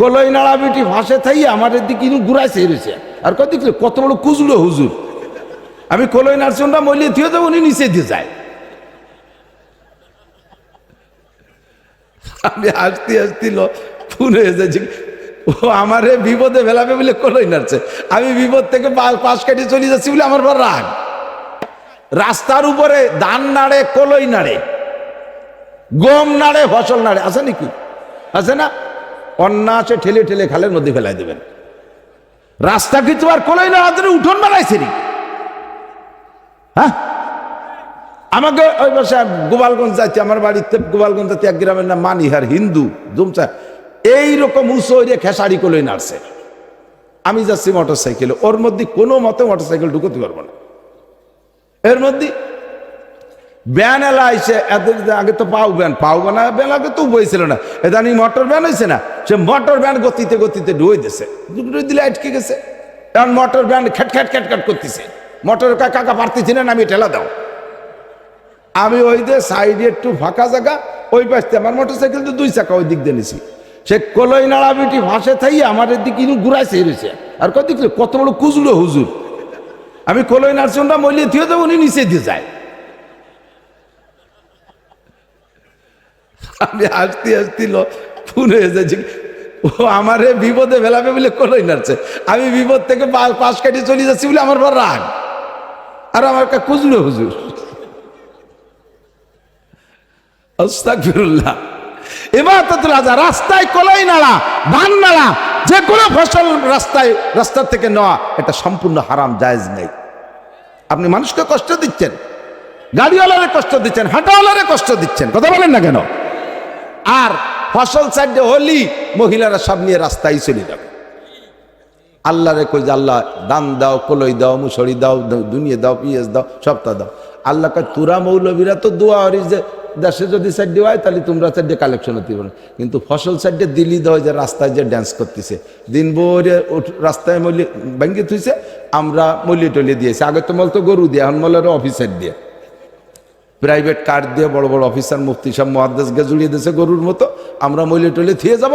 কলই নাড়া বেটি ভাসে থাই আমার দিকে ঘুরাইছে রয়েছে আর কত দেখলে কত বড় কুজলো হুজুর। আমি কলই নাড়ছি ওটা মলিয়ে থিয়ে যাবো, উনি নিচে দিয়ে যায়। আমি হাসতে হাসছিল ফোন হয়ে যাচ্ছি, ও আমারে বিপদে ফেলাবে বলে কলই নাড়ছে। আমি বিপদ থেকে পাশ কাটিয়ে চলে যাচ্ছি বলে আমার বড় রাগ। রাস্তার উপরে ধান নাড়ে, কলই নাড়ে, গম নাড়ে, ফসল নাড়ে, আছে নাকি? আছে না? অন্না আছে, ঠেলে ঠেলে খালের মধ্যে ফেলাই দেবেন। রাস্তা কিছু আর কলই নাড়ার জন্য উঠোন বানাইছে নি? হ্যাঁ, আমাকে ওই বসে গোপালগঞ্জ যাচ্ছি, আমার বাড়িতে গোপালগঞ্জ যাচ্ছি, এক গ্রামের নাম মানিহার, হিন্দু জুমচা, এইরকম উঁচু হয়ে খেসারি কলই নাড়ছে। আমি যাচ্ছি মোটর সাইকেলে, ওর মধ্যে কোনো মতে মোটর সাইকেল ঢুকতে পারবো না। এর মধ্যে ব্যান এলা আইসে, আগে তো পাও ব্যান আগে তো বইছিল না, এদানি মোটর ব্যান হয়েছে না, সে মোটর ব্যান গতিতে গতিতে ঢুয়ে দিছে, দিলে আটকে গেছে। এখন মোটর ব্যান খ্যাট খ্যাট খ্যাট খ্যাট করতেছে, মোটর কাকা পারতেছি না, আমি ঠেলা দাও। আমি ওই যে সাইডে একটু ফাঁকা জায়গা, ওই পাশে আমার মোটর সাইকেল তো 2 চাকা, ওই দিক দিয়ে নিছি। সে কলই নাড়া বেটি ভাসে থাই আমার দিকে ঘুরাইছে রয়েছে আর কত দেখলে কত বড় কুজলো হুজুর। আমি কলই নাড়ছি ওটা মলিয়ে থিয়ে যাবো, উনি নিচে দিয়ে যায়। আমি হাসতে হাসছিল ফোন হয়ে যাচ্ছি, ও আমারে বিপদে ফেলাবে বলে কলই নাড়ছে। আমি বিপদ থেকে পাশ কাটিয়ে চলে যাচ্ছি বলে আমার বড় রাগ। আর আমার কুজলো হুজুর। আস্তাগফিরুল্লাহ। ইবাদতুল আযা, রাস্তায় কলই নাড়া, ধান নাড়া, যে কোনো ফসল রাস্তা থেকে নেওয়া, এটা সম্পূর্ণ হারাম, জায়েজ নেই। আপনি মানুষকে কষ্ট দিচ্ছেন, গাড়িওয়ালারে কষ্ট দিচ্ছেন, হাঁটাওয়ালারে কষ্ট দিচ্ছেন, কথা বলেন না কেন? আর ফসল সাইডে হলি মহিলারা সব নিয়ে রাস্তায় চলে যাবে। আল্লাহরে কই যে আল্লাহ দান দাও, কলই দাও, মুসড়ি দাও, দুনিয়া দাও, পিঁয়াজ দাও, সবটা দাও। আল্লাহ কয় তোরা মৌলবীরা তো দোয়া হরিস যে দেশে যদি সাইডে হয় তাহলে তোমরা সাইডে কালেকশন হতে পারো, কিন্তু ফসল সাইডে দিল্লি দেওয়া যে রাস্তায় যে ড্যান্স করতেছে, দিন ভরে রাস্তায় মলি ভেঙে থুইছে, আমরা মলি টলি দিয়েছি। আগে তো মল তো গরু দিয়ে, এখন মলের অফিসার দিয়ে, প্রাইভেট কার দিয়ে বড় বড় অফিসার মুফতি সব মুহাদ্দিসকে জুড়িয়ে দিয়েছে গরুর মতো। আমরা মলি টলি থুয়ে যাব,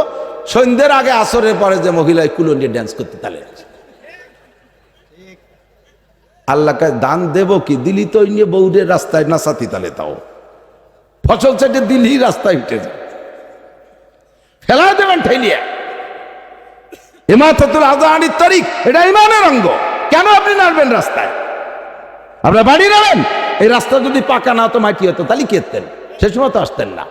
সন্ধ্যের আগে আসরের পরে যে মহিলায় কুলো নিয়ে ড্যান্স করতে তালে। আল্লাহকে দান দেব কি, দিলি তো নিয়ে বৌদের রাস্তায় নাচাতি তালে, তাও ফসল সাইডে দিলি রাস্তায় উঠে যায়, ফেলা দেবেন ঠেলিয়া। ইমাতাতুল আযানিত তরিক, এটা ইমানের অঙ্গ। কেন আপনি নাড়বেন রাস্তায়? আপনার বাড়ি নাড়েন, এই রাস্তা যদি পাকা না হতো, মাটি হতো, তাহলে কেতেন, সে সময় তো আসতেন না।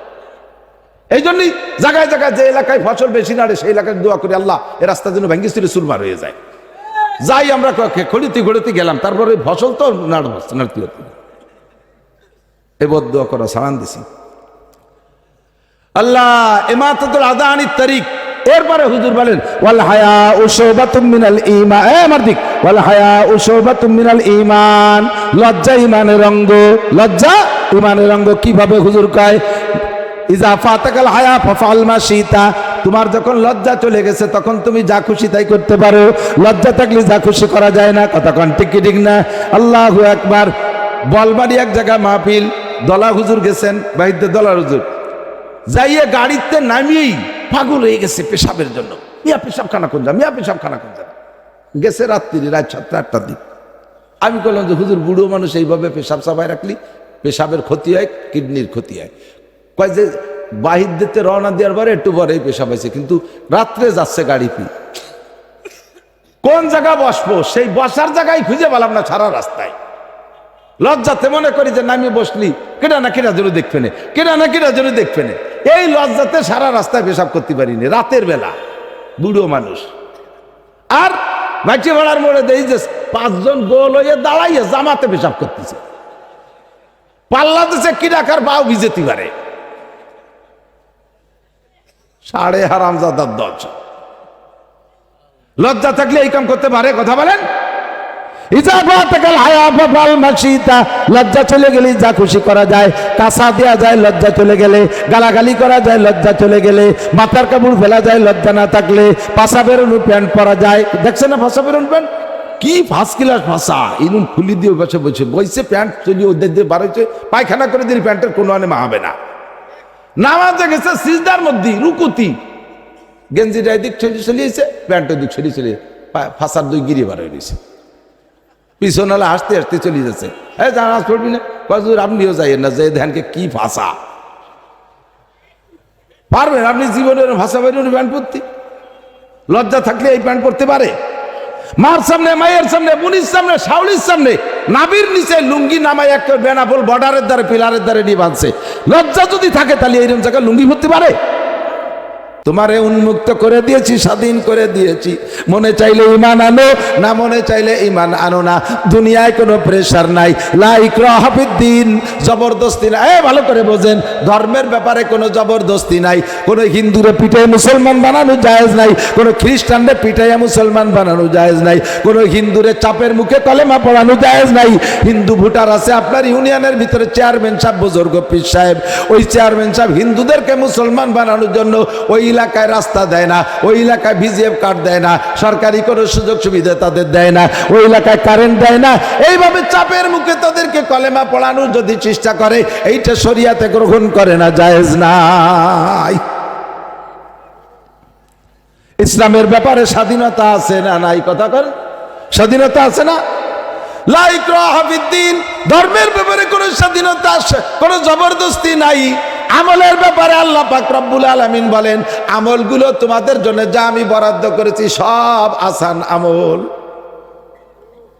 এই জন্যই জায়গায় জায়গায় যে এলাকায় ফসল বেশি নাড়ে সেই এলাকায় দোয়া করি, আল্লাহ এই রাস্তা যেন ভেঙ্গে ছিল সুরমার হয়ে যায়। যাই আমরা খড়িতে গেলাম, তারপরে ফসল তো নাড়তে হতো। এ বদদুয়া করা সালাম দিছি। আল্লাহ ইমাতাতুল আযানিত তরিক। এরপরে হুজুর বলেন ওয়াল হায়াউ শুবাতুম মিনাল ঈমান, আমার দিক, ওয়াল হায়াউ শুবাতুম মিনাল ঈমান, লজ্জা ঈমানের অঙ্গ। লজ্জা ঈমানের অঙ্গ কিভাবে হুজুর কয়? ইজা ফাতাকাল হায়া ফাফআল মা শিতা, তোমার যখন লজ্জা চলে গেছে তখন তুমি যা খুশি তাই করতে পারো। লজ্জা থাকলে যা খুশি করা যায় না, কথা কোন ঠিক কি ঠিক না? আল্লাহু আকবার। বলবাড়ি এক জায়গায় মাহফিল, দলা হুজুর গেছেন, বাহিতে দলার হুজুর যাইয়ে গাড়িতে নামিয়েই পাগল হয়ে গেছে পেশাবের জন্য। মিয়া পেশাবখানা কোন যা, মিয়া পেশাবখানা কোন যা, গেছে রাত্রি, রাত 7-8টার দিক। আমি বললাম যে হুজুর, বুড়ো মানুষ এইভাবে পেশাব সাবাই রাখলি পেশাবের ক্ষতি হয়, কিডনির ক্ষতি হয়। কয় যে বাহির দিতে রওনা দেওয়ার পরে একটু পরেই পেশাব হয়েছে, কিন্তু রাত্রে যাচ্ছে গাড়িতে, কোন জায়গা বসবো সেই বসার জায়গায় খুঁজে পেলাম না সারা রাস্তায়। লজ্জাতে মনে করি যে নামিয়ে বসলি কেটা না কেটা জন্য দেখবে না, কেটা না কেটা জন্য দেখবে না, এই লজ্জাতে সারা রাস্তায় পেশাব করতে পারিনি রাতের বেলা, বুড়ো মানুষ। আর মাটি ভাড়ার মোড়ে দেই যে 5 জন গোল হয়ে দাঁড়াইয়ে জামাতে পেশাব করতেছে, পাল্লা দিছে কি রাখার পাও ভিজেতে পারে। সাড়ে হারামজাদার দল। লজ্জা থাকলে এই কাম করতে পারে, কথা বলেন? লজ্জা চলে গেলে যা খুশি করা যায়, কাঁচা দেওয়া যায় লজ্জা চলে গেলে, গালাগালি করা যায় লজ্জা চলে গেলে, মাথার কাপড় ফেলা যায় লজ্জা না থাকলে, পাশা বেরোনো প্যান্ট পরা যায়। দেখছেন না পাশা বেরোনো প্যান্ট কি ফার্স্ট ক্লাস ভাষা, ইনুন খুলি দিয়ে বসে বসে বইছে, প্যান্ট চলিয়ে ওদের দিয়ে বাড়াইছে, পায়খানা করে দিলে প্যান্টের কোনো আনে মা হবে না। নামাজে গেছে সিজদার মধ্যে রুকুতি, গেঞ্জিটা এদিক চলিয়েছে, প্যান্টের দিক চলে ফাঁসার দুই গিরি বার হয়ে গেছে, পিছনালে হাসতে হাসতে চলে যাচ্ছে। হ্যাঁ জানাজ পড়বি না, কতদূর আপনিও যাইয়েন না, যে ধ্যানকে কি ভাষা পারবেন আপনি জীবনের ভাষা বাইরের প্যান্ট পরতে? লজ্জা থাকলে এই প্যান্ট পরতে পারে? মার সামনে, মায়ের সামনে, বোনির সামনে, শাওলির সামনে নাবির নিচে লুঙ্গি নামায় একটা বেনাপোল বর্ডারের দ্বারে পিলারের দ্বারে নিয়ে বাঁধছে। লজ্জা যদি থাকে তাহলে এইরকম জায়গায় লুঙ্গি পরতে পারে? তোমারে উন্মুক্ত করে দিয়েছি, স্বাধীন করে দিয়েছি, মনে চাইলে ঈমান আনো, না মনে চাইলে ঈমান আনো না। দুনিয়ায় কোনো প্রেশার নাই, লা ইকরাহা ফিদ্দিন, জবরদস্তি নাই। ভালো করে বোঝেন, ধর্মের ব্যাপারে কোনো জবরদস্তি নাই। কোনো হিন্দুরে পিটায় মুসলমান বানানো জায়েজ নাই, কোনো খ্রিস্টানরে পিটাইয়া মুসলমান বানানো জায়েজ নাই, কোনো হিন্দুরে চাপের মুখে কলেমা পড়ানো জায়েজ নাই। হিন্দু ভোটার আছে আপনার ইউনিয়নের ভিতরে, চেয়ারম্যান সাহেব, বুজুর্গ পীর সাহেব, ওই চেয়ারম্যান সাহেব হিন্দুদেরকে মুসলমান বানানোর জন্য ওই এলাকায় রাস্তা দেয় না, ওই এলাকায় ভিজিএফ কার্ড দেয় না, সরকারি কোনো সুযোগ সুবিধা তাদের দেয় না, ওই এলাকায় কারেন্ট দেয় না। এইভাবে চাপের মুখে তাদেরকে কলেমা পড়ানোর যদি চেষ্টা করে, এইটা শরিয়াতে গ্রহণ করে না, জায়েজ নাই। ইসলামের ব্যাপারে স্বাধীনতা আছে না নাই? কথা কর, স্বাধীনতা আছে না? লা ইকরাহা ফিদ্দিন, ধর্মের ব্যাপারে কোনো স্বাধীনতা আছে, কোনো জবরদস্তি নাই। আমলের ব্যাপারে আল্লাহ পাক রব্বুল আলামিন বলেন, আমলগুলো তোমাদের জন্য যা আমি বরাদ্দ করেছি সব আসান আমল,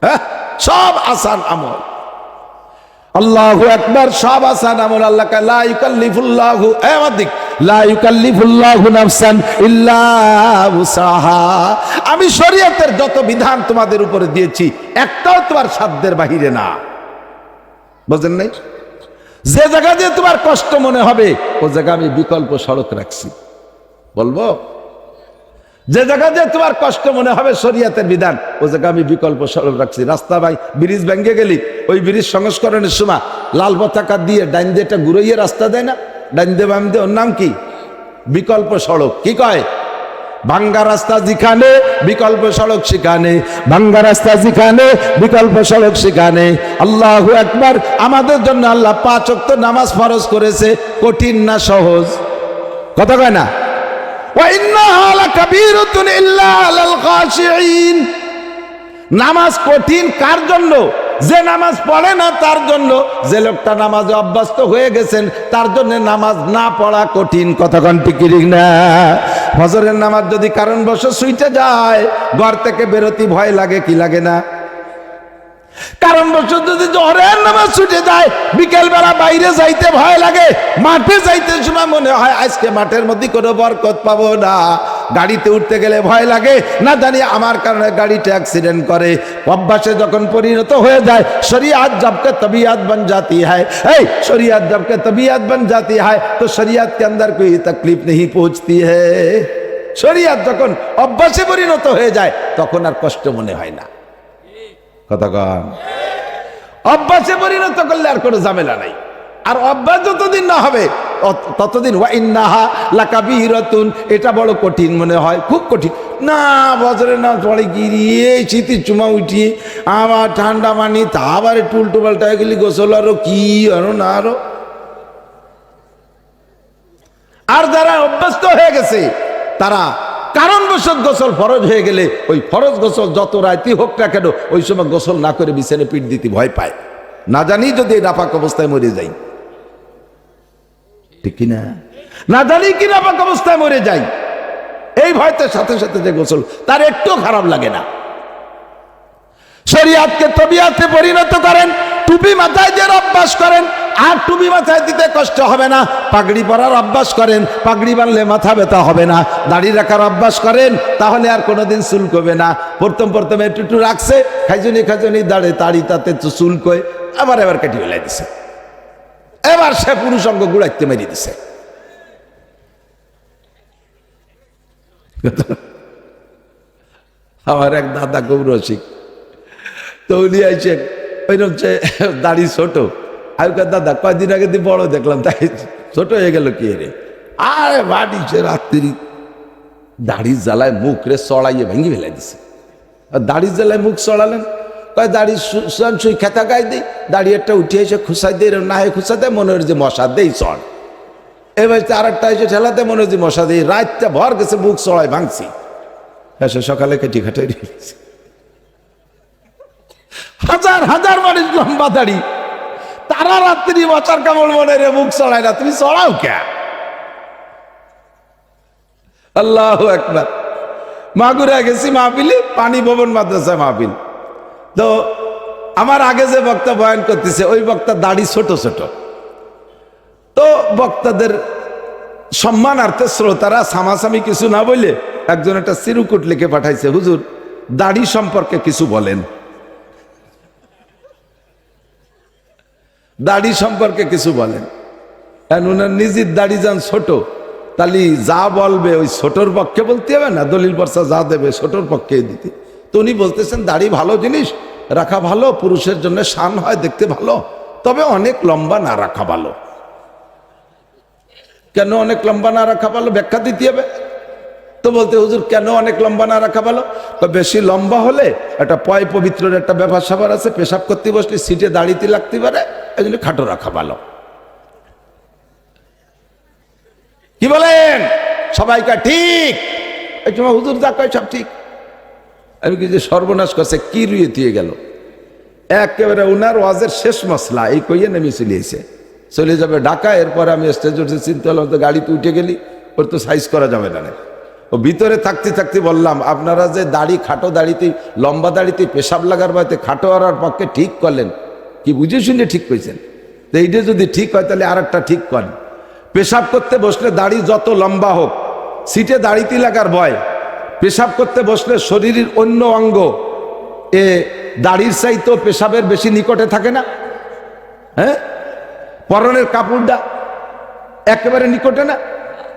হ্যাঁ সব আসান আমল। আল্লাহু আকবার, সব আসান আমল। আল্লাহ কা লা ইউকাল্লিফুল্লাহু, আমাদিক লা ইউকাল্লিফুল্লাহু নাফসান ইল্লা উসাহা। আমি শরীয়তের যত বিধান তোমাদের উপরে দিয়েছি একটাও তোমার সাধ্যের বাহিরে না। বুঝেন নাই? যে জায়গা দিয়ে তোমার কষ্ট মনে হবে ও জায়গা আমি বিকল্প সড়ক রাখছি। বলবো, যে জায়গা দিয়ে তোমার কষ্ট মনে হবে শরীয়তের বিধান, ও জায়গা আমি বিকল্প সড়ক রাখছি। রাস্তা ভাই ব্রিজ ভেঙে গেলি, ওই ব্রিজ সংস্করণের সময় লাল পতাকা দিয়ে ডাইন দিয়ে একটা ঘুরাইয়ে রাস্তা দেয় না, ডাইন দিয়ে বাম দিয়ে, ওর নাম কি? বিকল্প সড়ক। কি কয়? ভাঙ্গা রাস্তা যেখানে বিকল্প সড়ক সেখানে, ভাঙ্গা রাস্তা যেখানে বিকল্প সড়ক সেখানে। আল্লাহু আকবার। আমাদের জন্য আল্লাহ 5 ওয়াক্ত নামাজ ফরজ করেছে, কঠিন না সহজ? কথা কয় না? ওয়া ইন্নাহা লাকাবীরাতুন ইল্লা আলাল খাশিঈন। নামাজ কঠিন কার জন্য? যে নামাজ পড়ে না তার জন্য। যে লোকটা নামাজে অভ্যস্ত হয়ে গেছেন তার জন্য নামাজ না পড়া কঠিন। কতক্ষণ ঠিক না? ফজরের নামাজ যদি কারণবশত ছুটে যায়, ঘর থেকে বেরোতে ভয় লাগে, কি লাগে না? কারণবশত যদি জোহরের নামাজ ছুটে যায়, বিকেল বেলা বাইরে যাইতে ভয় লাগে, মাঠে যাইতে সময় মনে হয় আজকে মাঠের মধ্যে কোনো বরকত পাবো না। গাড়িতে উঠতে গেলে ভয় লাগে, না জানি আমার কারণে গাড়িটা অ্যাক্সিডেন্ট করে। অভ্যাসে যখন পরিণত হয়ে যায়, শরিয়াত জবকে তবিয়ত बन जाती है, शरीयत जबकि तबीयत बन जाती है तो शरीयत के अंदर कोई तकलीफ नहीं पहुंचती है। শরিয়ত যখন অভ্যাসে পরিণত হয়ে যায় তখন আর কষ্ট মনে হয় না। কথা কন, অভ্যাসে পরিণত করলে আর কোনো ঝামেলা নাই। আর অভ্যাস যতদিন না হবে ততদিন ওয়া ইন্নাহা লাকাবীরাতুন, এটা বড় কঠিন মনে হয়, খুব কঠিন। না বছরে না পড়ে গিয়ে শীতের চুমা উঠিয়ে আবার ঠান্ডা পানি, তা আবার একটু উল্টো পাল্টা হয়ে গেলি, গোসল আরো কি আরো না আরো। আর যারা অভ্যস্ত হয়ে গেছে তারা কারণবশত গোসল ফরজ হয়ে গেলে ওই ফরজ গোসল যত রাইতি হোক না কেন, ওই সময় গোসল না করে বিছানে পিঠ দিতে ভয় পায়, না জানি যদি নাপাক অবস্থায় মরে যাই। ঠিক কিনা? না জানি কি নাপাক অবস্থায় মরে যাই, এই ভয়তে সাথে সাথে যে গোসল, তার একটু খারাপ লাগে না। শরিয়াতকে তবিয়তে পরিণত করেন, টুপি মাথায় দিয়ে অভ্যাস করেন, আর টুপি মাথায় দিতে কষ্ট হবে না। পাগড়ি পরার অভ্যাস করেন, পাগড়ি বানলে মাথা ব্যথা হবে না। দাড়ি রাখার অভ্যাস করেন, তাহলে আর কোনোদিন চুলকবে না। প্রথম একটু রাখছে, খাইজনি দাঁড়ে তাড়ি, তাতে চুলকয়, এবার কেটে ফেলাই দিছে, এবার সে পুরুষঙ্গ গুড়াইতে মেরে দিছে। আমার এক দাদা খুব রসিক, তো উনি আইছেন, ওই হচ্ছে দাড়ি ছোট। আগেকার দাদা কয়দিন আগে দিয়ে বড় দেখলাম, তাই ছোট হয়ে গেল কি রে? আরে বাড়ি সে রাত্রি দাড়ির জ্বালায় মুখ রে চড়াইয়ে ভেঙে ফেলাই দিছে। দাড়ির জ্বালায় মুখ চড়ালেন, কয় দাড়ি সুই খেতা গায়ে দিই, দাড়ি একটা উঠে এসে খুসাই দিয়ে না হয় খুসা দেয়, মনে হয় যে মশা দেই চড়। এবার আর একটা এসে ঠেলাতে মনে হচ্ছে মশা দিয়ে রাতটা ভর গেছে, বুক চড়ায় ভাঙছি, এসে সকালে কেটে খাটাই রেখেছি। হাজার হাজার মানুষ লম্বা দাড়ি, তারা রাত্রি মশার কামড় মনে রে মুখ চড়ায় না, তুমি চড়াও কে? আল্লাহু আকবার। মাগুরা গেছি মাহফিলে, পানি ভবন মাদ্রাসা মাহফিল। তো আমার আগে যে বক্তা বয়ান করতেছে ওই বক্তার দাড়ি ছোট ছোট। তো বক্তাদের সম্মানার্থে শ্রোতারা সামাসামি কিছু না বলে একজন একটা চিরকুট লিখে পাঠাইছে, হুজুর দাড়ি সম্পর্কে কিছু বলেন, দাড়ি সম্পর্কে কিছু বলেন। উনার নিজের দাড়ি যান ছোট, তাহলে যা বলবে ওই ছোটর পক্ষে বলতে হবে না, দলিল পর্চা যা দেবে ছোটর পক্ষে দিতে। তো উনি বলতেছেন দাড়ি ভালো জিনিস, রাখা ভালো, পুরুষের জন্য শান হয়, দেখতে ভালো, তবে অনেক লম্বা না রাখা ভালো। কেন অনেক লম্বা না রাখা ভালো ব্যাখ্যা দিতে হবে। তো বলতে হুজুর কেন অনেক লম্বা না রাখা ভালো? বেশি লম্বা হলে একটা পয় পবিত্রের একটা ব্যাপার স্যাপার আছে, পেশাব করতে বসলে সিটে দাঁড়িয়ে লাগতে পারে, এই জন্য খাটো রাখা ভালো। কি বলেন সবাইকে? ঠিক। এই সময় হুজুর যা কয় সব ঠিক। আমি কি যে সর্বনাশ করছে, কি রুয়ে দিয়ে গেল একেবারে উনার ওয়াজের শেষ মশলা এই কইয়ে নেমে চলে যাবে ঢাকা। এরপরে আমি স্টেজ উঠে চিন্তা করলাম, তো গাড়িতে উঠে গেলি, ওর তো সাইজ করা যাবে না। ও ভিতরে থাকতে থাকতে বললাম, আপনারা যে দাড়ি খাটো দাড়িতে লম্বা দাড়িতে পেশাব লাগার বাড়িতে খাটো হওয়ার পক্ষে ঠিক করলেন, কি বুঝে শুনে ঠিক করেছেন? তো এইটা যদি ঠিক হয় তাহলে আর একটা ঠিক করেন, পেশাব করতে বসলে দাড়ি যত লম্বা হোক, সিটে দাড়িতে লাগার ভয়, পেশাব করতে বসলে শরীরের অন্য অঙ্গ এ দাড়ির চাইতো পেশাবের বেশি নিকটে থাকে না? হ্যাঁ, পরনের কাপড়টা একেবারে নিকটে না?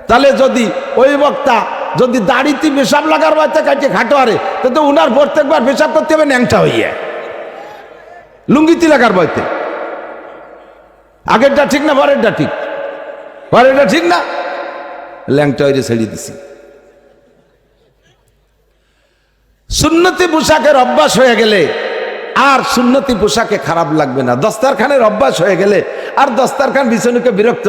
তাহলে যদি ওই বক্তা যদি দাড়িতে পেশাব লাগার বাচ্চা কাটে খাটো আরে, তো উনার প্রত্যেকবার পেশাব করতে হবে ন্যাংটা হইয়া, লুঙ্গিতে লাগার বইতে। আগেরটা ঠিক না পরেরটা ঠিক? পরেরটা ঠিক না, ল্যাংটা হইরে ছেড়ে দিছি। সুন্নতি পোশাকের অভ্যাস হয়ে গেলে আর সুন্নতি পোশাকে খারাপ লাগবে না। দস্তারখানের অভ্যাস হয়ে গেলে আর দস্তারখান বিছানুকে বিরক্ত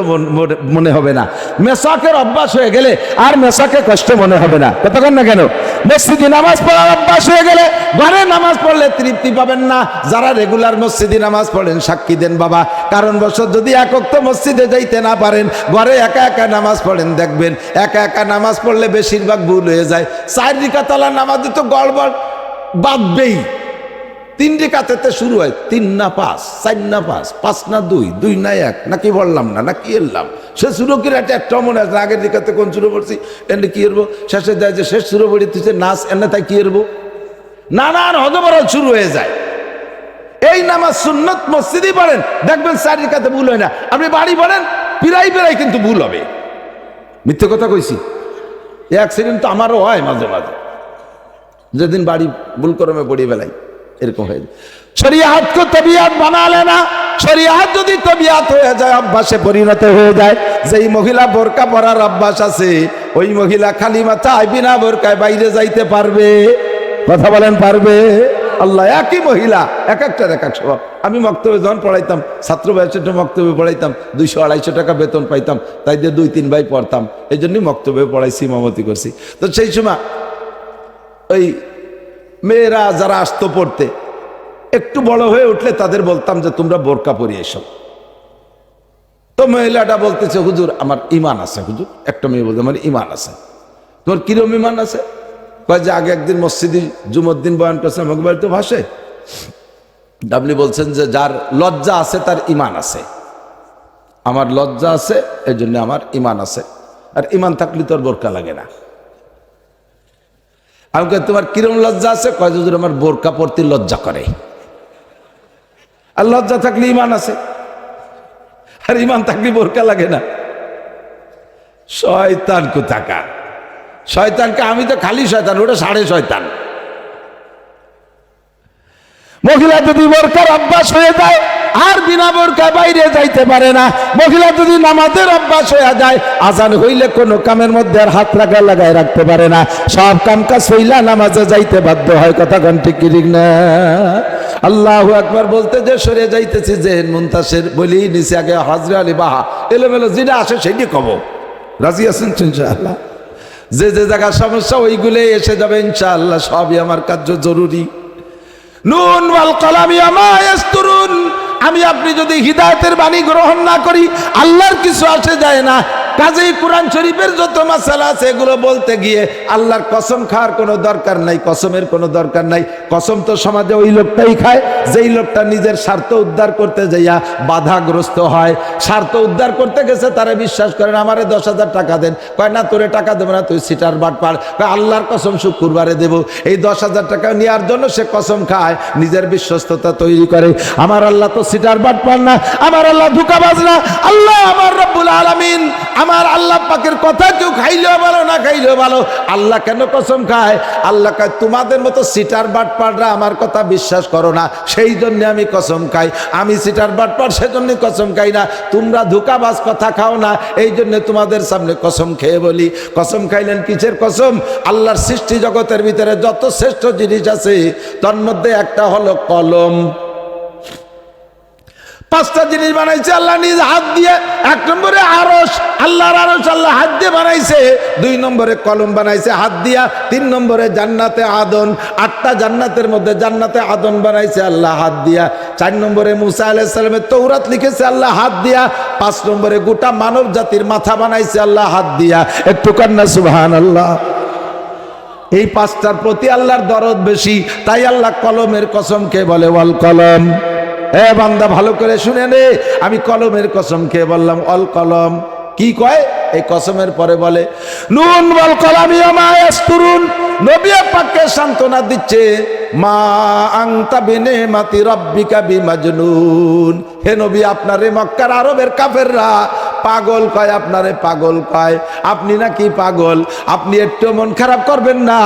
মনে হবে না। মেসাকের অভ্যাস হয়ে গেলে আর মেসাকে কষ্ট মনে হবে না। কতক্ষণ না কেন? মসজিদে নামাজ পড়ার অভ্যাস হয়ে গেলে ঘরে নামাজ পড়লে তৃপ্তি পাবেন না। যারা রেগুলার মসজিদে নামাজ পড়েন সাক্ষী দেন বাবা, কারণবশত যদি একক তো মসজিদে যাইতে না পারেন, ঘরে একা একা নামাজ পড়েন, দেখবেন একা একা নামাজ পড়লে বেশিরভাগ ভুল হয়ে যায়। 4 রিকাতালা নামাজে তো গড়বড় বাঁধবেই। 3 রিকাতেতে শুরু হয় 3 না 5, 4 না 5, 5 না 2, 2 না 1, নাকি বললাম না, নাকি এলাম। সে শুরু করে একটা মনে আছে, আগের রিকাতে কোন শুরু করছি, এনে কি এরবো, শেষে দেয় যে শেষ শুরু করে দিচ্ছে নাচ, এনে তাই কি এরবো, নানান হজবরল শুরু হয়ে যায়। এই নামাজ সুন্নত মসজিদে পড়েন, দেখবেন 4 রিকাতে ভুল হয় না। আপনি বাড়ি পড়েন, পিরাই কিন্তু ভুল হবে। মিথ্যে কথা কইছি? অ্যাক্সিডেন্ট তো আমারও হয় মাঝে মাঝে, যেদিন বাড়ি ভুল করমে পড়িয়ে বেলাই এরকম হয়ে যায়। শরিয়াতকে তবিয়াত বানালে না, শরিয়াত যদি তবিয়াত হয়ে যায়, অভ্যাসে পরিণত হয়ে যায়। যেই মহিলা বোরকা পরার অভ্যাস আছে, ওই মহিলা খালি মাথায় বিনা বোরকায় বাইরে যাইতে পারবে। কথা বলেন পারবে? আল্লাহ, একই মহিলা এক একটার এক এক স্বভাব। আমি মক্তবে যখন পড়াইতাম, ছাত্র বয়সে মক্তবে পড়াইতাম, 200-250 টাকা বেতন পাইতাম, তাই দিয়ে 2-3 ভাই পড়তাম, এই জন্যই মক্তবে পড়াইছি, ইমামতি করছি। তো সেই সময় ওই মেয়েরা যারা আসতো পড়তে, একটু বড় হয়ে উঠলে তাদের বলতাম যে তোমরা বোরকা পরিয়ে এসো। তো মহিলাটা বলতেছে, হুজুর আমার ইমান আছে। হুজুর, একটা মেয়ে বলতে আমার ইমান আছে। তোমার কিরম ইমান আছে? কয় যে আগে একদিন মসজিদে জুমুদ্দিন বয়ান করছে, আমাকে বাড়িতে ভাসে, আপনি বলছেন যে যার লজ্জা আছে তার ইমান আছে। আমার লজ্জা আছে, এই জন্য আমার ইমান আছে। আর ইমান থাকলে তোর বোরকা লাগে না। আমি কই তোমার কিরম লজ্জা আছে? কয় হুজুর আমার বোরকা পরতে লজ্জা করে। আর লজ্জা থাকলে ইমান আছে, আর ইমান থাকলে বোরকা লাগে না। শয়তান কোথাকার! শয়তানকে আমি তো খালি শয়তান, ওটা 6.5 মহিলা যদি বোরকার অভ্যাস হয়ে যায় আর বিনা বোরকায় বাইরে যাইতে পারে না। মহিলা যদি নামাজের অভ্যাস হয়ে যায়, আজান হইলে কোনো কামের মধ্যে আর হাত লাগায় রাখতে পারে না, সব কাম কাজ হইলা নামাজে যাইতে বাধ্য হয়। কথা কোন ঠিক না? আল্লাহু আকবার বলতে যে সরে যাইতেছি যে মুনতাসির বলি নিচে আগে হাজরে আলী বাহা এলোমেলো যেটা আসে সেটি কব। রাজি আছেন ইনশাআল্লাহ? যে যে জায়গার সমস্যা ওইগুলো এসে যাবে ইনশাআল্লাহ। সবই আমার কার্য জরুরি। নুন ওয়াল কলামি আমা ইয়াসতুরুন। আমি আপনি যদি হিদায়াতের বাণী গ্রহণ না করি আল্লাহর কিছু আসে যায় না। কাজেই কোরআন শরীফের যত মাসালা আছে এগুলো বলতে গিয়ে আল্লাহর কসম খাওয়ার কোনো দরকার নাই, কসমের কোনো দরকার নাই। কসম তো সমাজে ওই লোকটাই খায় যেই লোকটা নিজের স্বার্থ উদ্ধার করতে যাইয়া বাধাগ্রস্ত হয়। স্বার্থ উদ্ধার করতে গেছে তারা বিশ্বাস করেন আমারে 10,000 টাকা দেন, কয় না তোরে টাকা দেবো না, তুই সিটার বাটপার, কয় আল্লাহর কসম শুক্রবারে দেব। এই 10,000 টাকা নেওয়ার জন্য সে কসম খায়, নিজের বিশ্বস্ততা তৈরি করে। আমার আল্লাহ তো সিটার বাটপার না, আমার আল্লাহ ধোঁকাবাজ না। আল্লাহ আমার রব্বুল আলামিন, আমার আল্লাহ পাকের কথা কেউ খাইলেও ভালো না খাইলেও ভালো। আল্লাহ কেন কসম খায়? আল্লাহ কয় তোমাদের মতো সিটার বাটপাররা আমার কথা বিশ্বাস করো না, সেই জন্য আমি কসম খাই। আমি সিটার বাটপার সেজন্য কসম খাই না। তোমরা ধোঁকাবাজ কথা খাও না, এই জন্য তোমাদের সামনে কসম খেয়ে বলি। কসম খাইলেন কিসের কসম? আল্লাহর সৃষ্টি জগতের ভিতরে যত শ্রেষ্ঠ জিনিস আছে তার মধ্যে একটা হলো কলম। 5টা জিনিস বানাইছে আল্লাহ নিজ হাত দিয়ে। 1 নম্বরে আরশ, আল্লাহর আরশ আল্লাহ হাত দিয়ে বানাইছে। 2 নম্বরে কলম বানাইছে হাত দিয়া। 3 নম্বরে জান্নাতে আদন, 8টা জান্নাতের মধ্যে জান্নাতে আদন বানাইছে আল্লাহ হাত দিয়া। 4 নম্বরে মুসা আলাইহিস সালামের তৌরাত লিখেছে আল্লাহ হাত দিয়া। 5 নম্বরে গোটা মানব জাতির মাথা বানাইছে আল্লাহ হাত দিয়া। একটু কান্না সুবহানাল্লাহ। এই 5টার প্রতি আল্লাহর দরদ বেশি, তাই আল্লাহ কলমের কসম কে বলে ওয়াল কলম। এ বান্দা ভালো করে শুনে নে, আমি কলমের কসম খেয়ে বললাম অল কলম। কি কয়? এই কসমের পরে বলে নুন ওয়াল কলামি ওয়া ইয়াসতুরুন। নবী পাককে সান্ত্বনা দিচ্ছে, মা আনতা বিনিমাতি রাব্বিকা বিমাজনুন। হে নবী, আপনারে মক্কার আরবের কাফেররা পাগল কয়, আপনারে পাগল কয়। আপনি নাকি পাগল? আপনি একটু মন খারাপ করবেন না,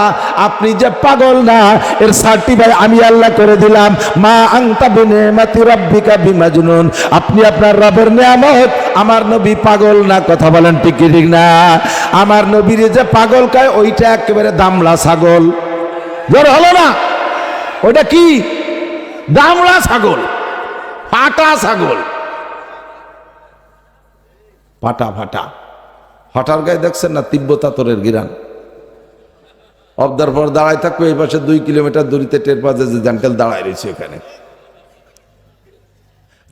আপনি যে পাগল না এর সার্টিফাই আমি আল্লাহ করে দিলাম। মা আনতা বিনিমাতি রাব্বিকা বিমাজনুন। আপনি আপনার রবের নিয়ামত, আমার নবী পাগল না। কথা বলেন ঠিক কি ঠিক না? আমার নবীর যে পাগল কয় ওইটা একেবারে দামড়া ছাগল। জোর হলো না? ওইটা কি? দামড়া ছাগল, ফাটা ছাগল, ফাটা ফাটা। ফাটার গায়ে দেখছেন না তিব্বত আতরের গিরান? অবদার পর দাঁড়ায় থাকবে, এই পাশে 2 কিলোমিটার দূরিতে টের পাচ্ছে যে জান্টেল দাঁড়ায় রয়েছে এখানে,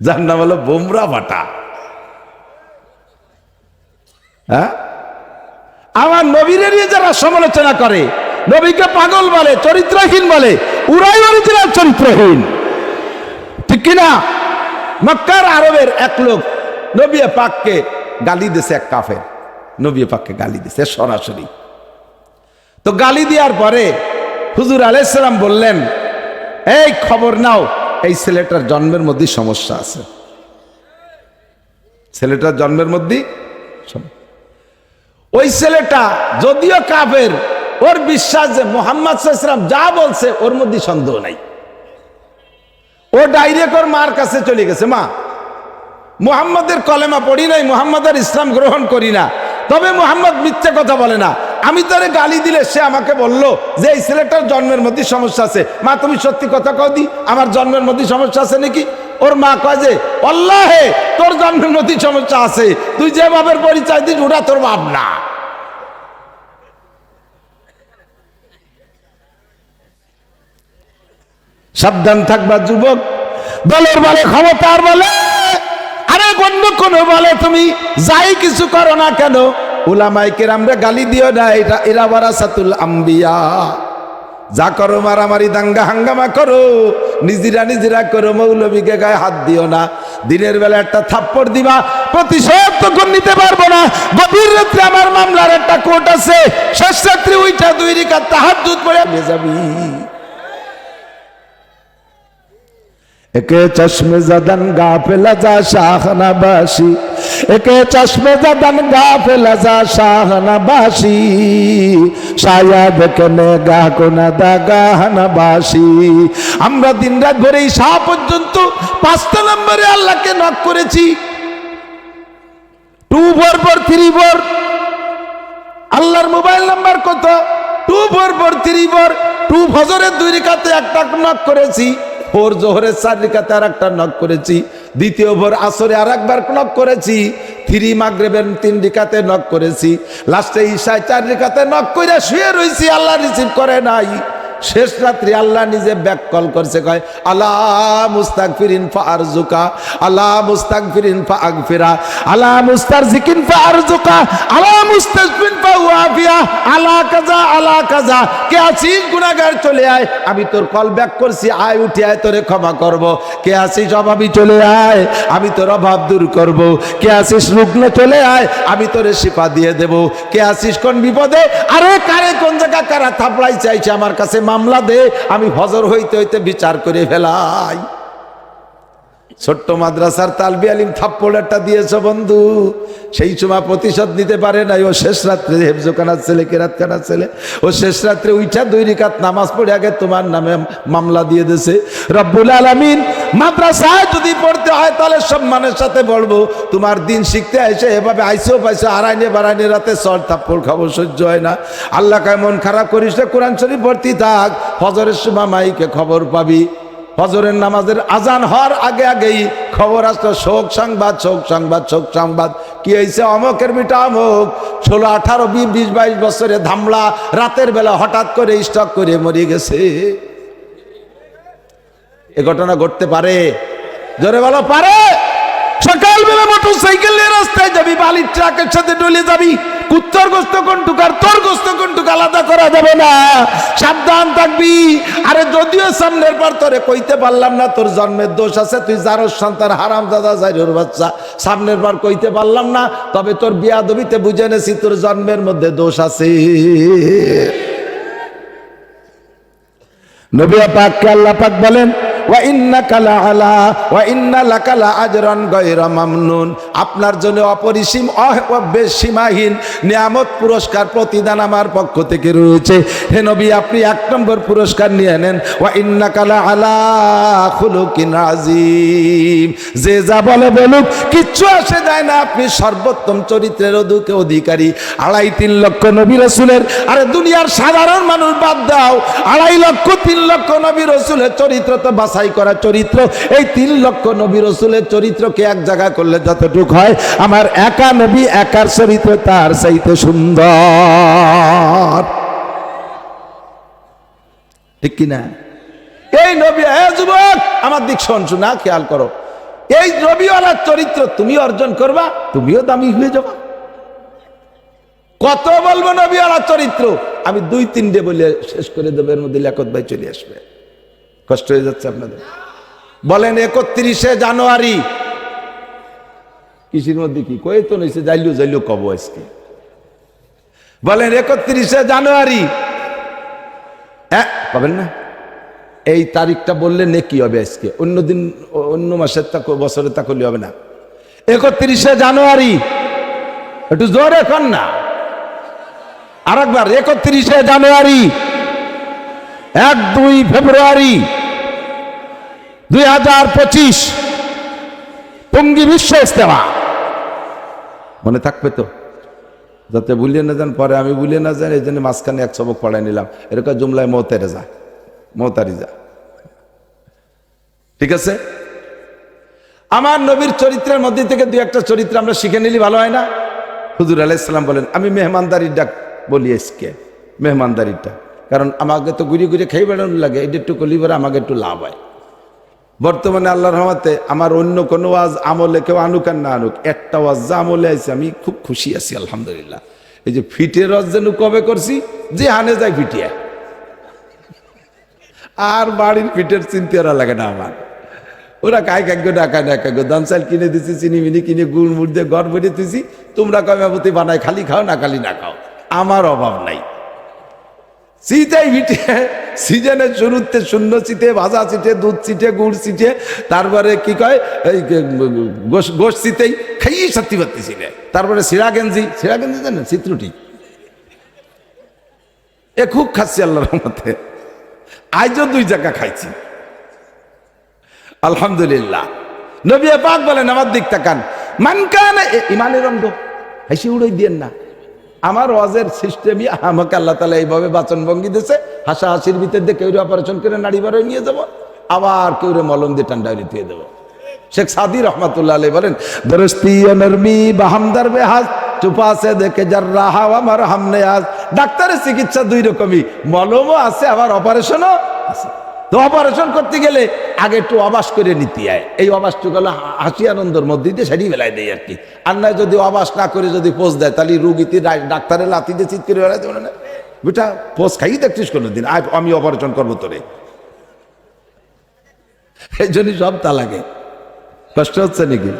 যার নাম হলো বোমরা ফাটা। হ্যাঁ, আমার নবীর নিয়ে যারা সমালোচনা করে, নবীকে পাগল বলে, চরিত্রহীন বলে, ওরাই অরিজিনাল চরিত্রহীন, ঠিক কিনা? মক্কার আরবের এক লোক নবী পাককে গালি দিছে, এক কাফের নবী পাককে গালি দিছে সরাসরি। তো গালি দেওয়ার পরে হুজুর আলাইহিস সালাম বললেন, এই খবর নাও, এই ছেলেটার জন্মের মধ্যে সমস্যা আছে। ছেলেটার জন্মের মধ্যে ওই ছেলেটা যদিও কাফের, ওর বিশ্বাস যে মুহাম্মদ সাল্লাল্লাহু আলাইহি ওয়াসাল্লাম যা বলছে ওর মধ্যে সন্দেহ নাই। ও ডাইরেক্ট ওর মার কাছে চলে গেছে, মা মুহাম্মাদের কলেমা পড়ি নাই, মুহাম্মাদের ইসলাম গ্রহণ করি না, তবে মুহাম্মদ মিথ্যা কথা বলে না। আমি তারে গালি দিলে সে আমাকে বলল যে এই ছেলেটার জন্মের মধ্যে সমস্যা আছে। মা তুমি সত্যি কথা কও দি, আমার জন্মের মধ্যে সমস্যা আছে নাকি? ওর মা কয় যে আল্লাহে তোর জন্মের মধ্যে সমস্যা আছে, তুই যে বাপের পরিচয় দিস ওটা তোর বাপ না। সাবধান থাকবা যুবক। দলের বলে, ক্ষমতার বলে, আরে অন্য কোন বলে, তুমি যাই কিছু করো না কেন উলামায়ে কেরামরা গালি দিও না, এটা এরা ওয়ারাসাতুল আম্বিয়া। যা করো মারামারি দাঙ্গা হাঙ্গামা করো, নিজেরা করো, মৌলবীকে গায়ে হাত দিও না। দিনের বেলা একটা থাপ্পড় দিবা, প্রতিশোধ তখন নিতে পারবো না। গভীর রাত্রে আমার মামলার একটা কোর্ট আছে, শেষ রাত্রে উইটা 2 রাকাত তাহাজ্জুদ পড়ে যাবি। একে চশমে জাদান গাফেলা যা শাহনাবাসী, একে চশমে জাদান গাফেলা যা শাহনাবাসী, শায়াদ কেনে গা কোনা দা গাহনাবাসী। আমরা দিনরাত ভরে শাহ পর্যন্ত 5টা নম্বরে আল্লাহকে নক করেছি। 24434 আল্লাহর মোবাইল নাম্বার কত? 24434। 2 ফজরের 2 রাকাতে একটা নক করেছি, ভোর জোহরের 4 রাকাতে আর একটা নক করেছি, দ্বিতীয় ভোর আসরে আর একবার নক করেছি, 3 মাগরিবের 3 রাকাতে নক করেছি, লাস্টে ঈশায় 4 রাকাতে নক করে শুয়ে রইছি, আল্লাহ রিসিভ করে নাই। শেষ রাত্রি আল্লাহ নিজে ব্যাক কল করছে, কয় আলা মুস্তাগফিরিন ফারজুকা, আলা মুস্তাগফিরিন ফাগফিরা, আলা মুস্তারজিকিন ফারজুকা, আলা মুস্তাজবিন ফাওয়াফিয়া, আলা কাজা আলা কাজা। কে আছিস গুনাহগার চলে আয়, আমি তোর কল ব্যাক করছি, আয় উঠে আয়, তোরে ক্ষমা করব। কে আছিস অভাবী চলে আয়, আমি তোর অভাব দূর করব। কে আছিস রুগ্ন চলে আয়, আমি তোরে শিফা দিয়ে দেব। কে আছিস কোন বিপদে, আরে কারে কোন জায়গা কারা থাপড়াই চাইছে আমার কাছে মামলা দে, আমি ফজর হইতে হইতে বিচার করে ফেলাই। ছোট্ট মাদ্রাসার তালবি আলিম থাপ্পড়টা দিয়েছ বন্ধু, সেই সময় প্রতিশোধ নিতে পারে নাই। ও শেষ রাত্রে হেফজখানার ছেলে, কেরাতখানার ছেলে, ও শেষ রাত্রে উঠা 2 রাকাত নামাজ পড়ে আগে তোমার নামে মামলা দিয়ে দিয়েছে। রব্বুল আলামিন মাদ্রাসায় যদি পড়তে হয় তাহলে সম্মানের সাথে বলবো, তোমার দিন শিখতে এসে এভাবে আইসেও পাইছে, আড়াইনে বাড়াইনে রাতে চর থাপ্পড় খাবো, সহ্য হয় না। আল্লাহ কয় মন খারাপ করিস না, কোরআন শরীফ পড়তে থাক, ফজরের সময় মাইকে খবর পাবি। ফজরের নামাজের আজান হওয়ার আগে আগেই খবর আসতো, শোক সংবাদ, শোক সংবাদ, শোক সংবাদ। কি হয়েছে, অমকের বিটা অমক 16, 18, 20, 22 বছরে ধামলা, রাতের বেলা হঠাৎ করে স্ট্রোক করে মরে গেছে। এ ঘটনা ঘটতে পারে? জোরে বলো পারে? সকালবেলা মোটর সাইকেল নিয়ে রাস্তায় যাবি, বালির ট্রাকের সাথে ডলে যাবি, কুত্তর গোস্ত কোনটুক আর তোর গোস্ত কোনটুক আলাদা করা যাবে না, সাবধান থাকবি। আরে যদিও সামনের বার তোরে কইতে পারলাম না তোর জন্মের দোষ আছে, তুই জারস সন্তান হারামজাদা জাইরুর বাচ্চা, সামনের বার কইতে পারলাম না, তবে তোর বিয়াদবিতে বুঝে নেছি তোর জন্মের মধ্যে দোষ আছে। নবী পাককে আল্লাহ পাক বলেন, আপনার জন্য অপরিসীম সীমাহীন নিয়ামত পুরস্কার প্রতিদান আমার পক্ষ থেকে রয়েছে। হে নবী, আপনি 1 নম্বর পুরস্কার নিয়ে নেন। ওয়া ইন্নাকা লাআলা খুলুকিন আযীম। যে যা বলে বলুক, কিচ্ছু আসে যায় না, আপনি সর্বোত্তম চরিত্রের অধিকারী। 2.5-3 লক্ষ নবী রাসূলের, আরে দুনিয়ার সাধারণ মানুষ বাদ দাও, 2.5 লক্ষ 3 লক্ষ নবী রাসূলের চরিত্র তো বাছাই করা চরিত্র। এই 3 লক্ষ নবী রাসূলের চরিত্রকে এক জায়গা করলে যতটুকু হয়, আমার একা নবী একার চরিত্র তার চাইতে সুন্দর, ঠিক কিনা? এই নবী, যুবক আমার দিক শোন, শোনা খেয়াল করো, এই নবীওয়ালার চরিত্র তুমি অর্জন করবা, তুমিও দামি হয়ে যাবা। কত বলবো নবীওয়ালার চরিত্র, আমি 2-3 বলে শেষ করে দেবো, এর মধ্যে লিয়াকত ভাই চলে আসবে। কষ্ট হয়ে যাচ্ছে আপনাদের? বলেন 31শে জানুয়ারি কৃষির মধ্যে কি কয়ে তো নইছে, যাইলো কব আজকে। বলেন 31শে জানুয়ারি, হ্যাঁ পাবেন না? এই তারিখটা বললে নেকি হবে আজকে, অন্যদিন অন্য মাসের তা বছরের তা করলে হবে না। 31শে জানুয়ারি, একটু জোরে এখন না, আরেকবার 31শে জানুয়ারি, 1-2 ফেব্রুয়ারি 2025 টঙ্গী বিশ্ব ইজতেমা। মনে থাকবে তো? যাতে ভুলিয়ে না যান, পরে আমি ভুলিয়ে না যান, এই জন্য মাঝখানে 1 সবক পড়াই নিলাম। এরকম জুমলায় মৌতারিজা, ঠিক আছে? আমার নবীর চরিত্রের মধ্যে থেকে 2-1টা চরিত্র আমরা শিখে নিলি ভালো হয় না? হুজুর আলাইহিস সালাম বলেন, আমি মেহমানদারির ডাক বলি আজকে, মেহমানদারিটা, কারণ আমাকে তো ঘুরে ঘুরে খাই বেড়ানো লাগে, এটা একটু করলি পরে আমাকে একটু লাভ হয়। বর্তমানে আল্লাহর রহমতে আমার অন্য কোনো ওয়াজ আমলে কেউ আনুক আর না আনুক, একটা ওয়াজ যা আমলে আছে আমি খুব খুশি আছি আলহামদুলিল্লাহ। এই যে ফিটের ওয়াজ যেন কবে করছি, যে হানে যায় ফিটিয়া, আর বাড়ির ফিটের চিন্তা লাগে না আমার। ওরা কায় কাগ্য ডাকা না কাগ্য, ধান চাল কিনে দিচ্ছি, চিনি মিনি কিনে গুড় মুড় দিয়ে ঘর ভরে দিচ্ছি, তোমরা কয়মাপতি বানায় খালি খাও না খালি না খাও, আমার অভাব নাই। চিটাই ভিটে সিজনের শুরুতে শূন্য চিটে, ভাজা চিটে, দুধ চিটে, গুড় চিটে, তারপরে কি কয় এই গোশ চিতেই খাইয়ে সত্যি পারতেছি রে। তারপরে সিরা গেঞ্জি জানেন, চিত্রটি এ খুব খাচ্ছি আল্লাহর রহমতে, আজও 2 জায়গা খাইছি আলহামদুলিল্লাহ। নবী পাক বলেন, আমার দিক তাকান, মান কানা ইমানের অঙ্গ, হাসি উড়াই দিয়েন না। আমার ওয়াজের সিস্টেমই আমাকে আল্লাহ তাআলা এইভাবে বাচন ভঙ্গি দিয়েছে, হাসাহাসির ভিতর দিয়ে কেউ অপারেশন করে নাড়ি বাড়াই নিয়ে যাব, আবার কেউ মলম দিয়ে ঠান্ডা দিয়ে দেবো। শেখ সাদি রহমাতুল্লাহ আলাইহি বলেন, দরস্তি নরমি বাহামদার বেহাজ চুপা সে দেখে যার রাহা আমার হামনে আজ। ডাক্তারের চিকিৎসা দুই রকমই, মলমও আছে আবার অপারেশনও আছে। তো অপারেশন করতে গেলে আগে একটু অবাস করে নিতে হয়, এই অবাসটুকু হলো হাসি আনন্দের মধ্যে দিয়ে সারিয়ে বেলায় দেয় আর কি। আর নয় যদি অবাস না করে যদি পোষ দেয় তাহলে রুগীতে ডাক্তারের লাথি দিয়ে চিৎ করে বেড়াতে পারে না, বেটা পোষ খাইয়ে দেখছিস কোনোদিন, আমি অপারেশন করবো তোরে। এই জন্যই সব তা লাগে, কষ্ট হচ্ছে নাকি?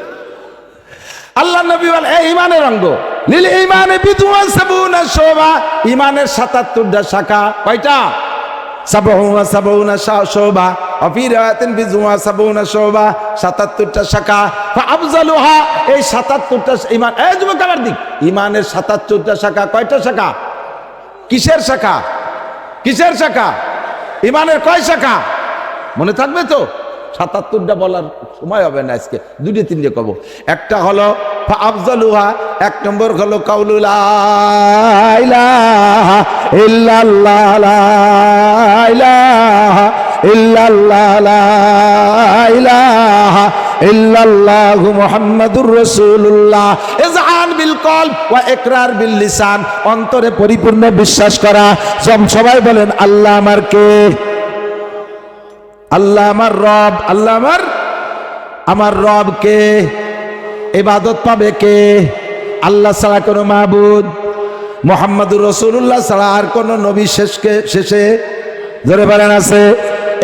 আল্লাহ নবী বলেন এই ইমানের অঙ্গ, লিল ইমানে বিদুয়া সাবুনা শোভা, ইমানের ৭৭টা শাখা। কয়টা? সাবউনা সাবউনা শোভা, ফি রাওয়াতিন বিদুয়া সাবউনা শোভা, ৭৭টা শাখা। ফাআফজালুহা, এই ৭৭টা ইমান, এই যুবক আমার দিক, ইমানের ৭৭টা শাখা। কয়টা শাখা? কিসের শাখা? কিসের শাখা? ইমানের কয় শাখা মনে থাকবে তো? ৭৭টা বলার সময় হবে না আজকে, দুটো তিনটে কব। একটা হলো ফাআফজালুহা, এক নম্বর হলো কাউলু লা ইলাহা ইল্লাল্লাহ, লা ইলাহা ইল্লাল্লাহ, লা ইলাহা ইল্লাল্লাহু মুহাম্মাদুর রাসূলুল্লাহ। ইযআন বিল কলব ওয়া ইকরার বিল লিসান, অন্তরে পরিপূর্ণ বিশ্বাস করা। সবাই বলেন আল্লাহ আমার কে? আল্লাহ আমার রব। আল্লাহ আমার রব কে? ইবাদত পাবে কে? আল্লাহ ছাড়া কোনো মাবুদ, মুহাম্মাদুর রাসূলুল্লাহ ছাড়া আর কোনো নবী শেষে ধরে বলেন আছে?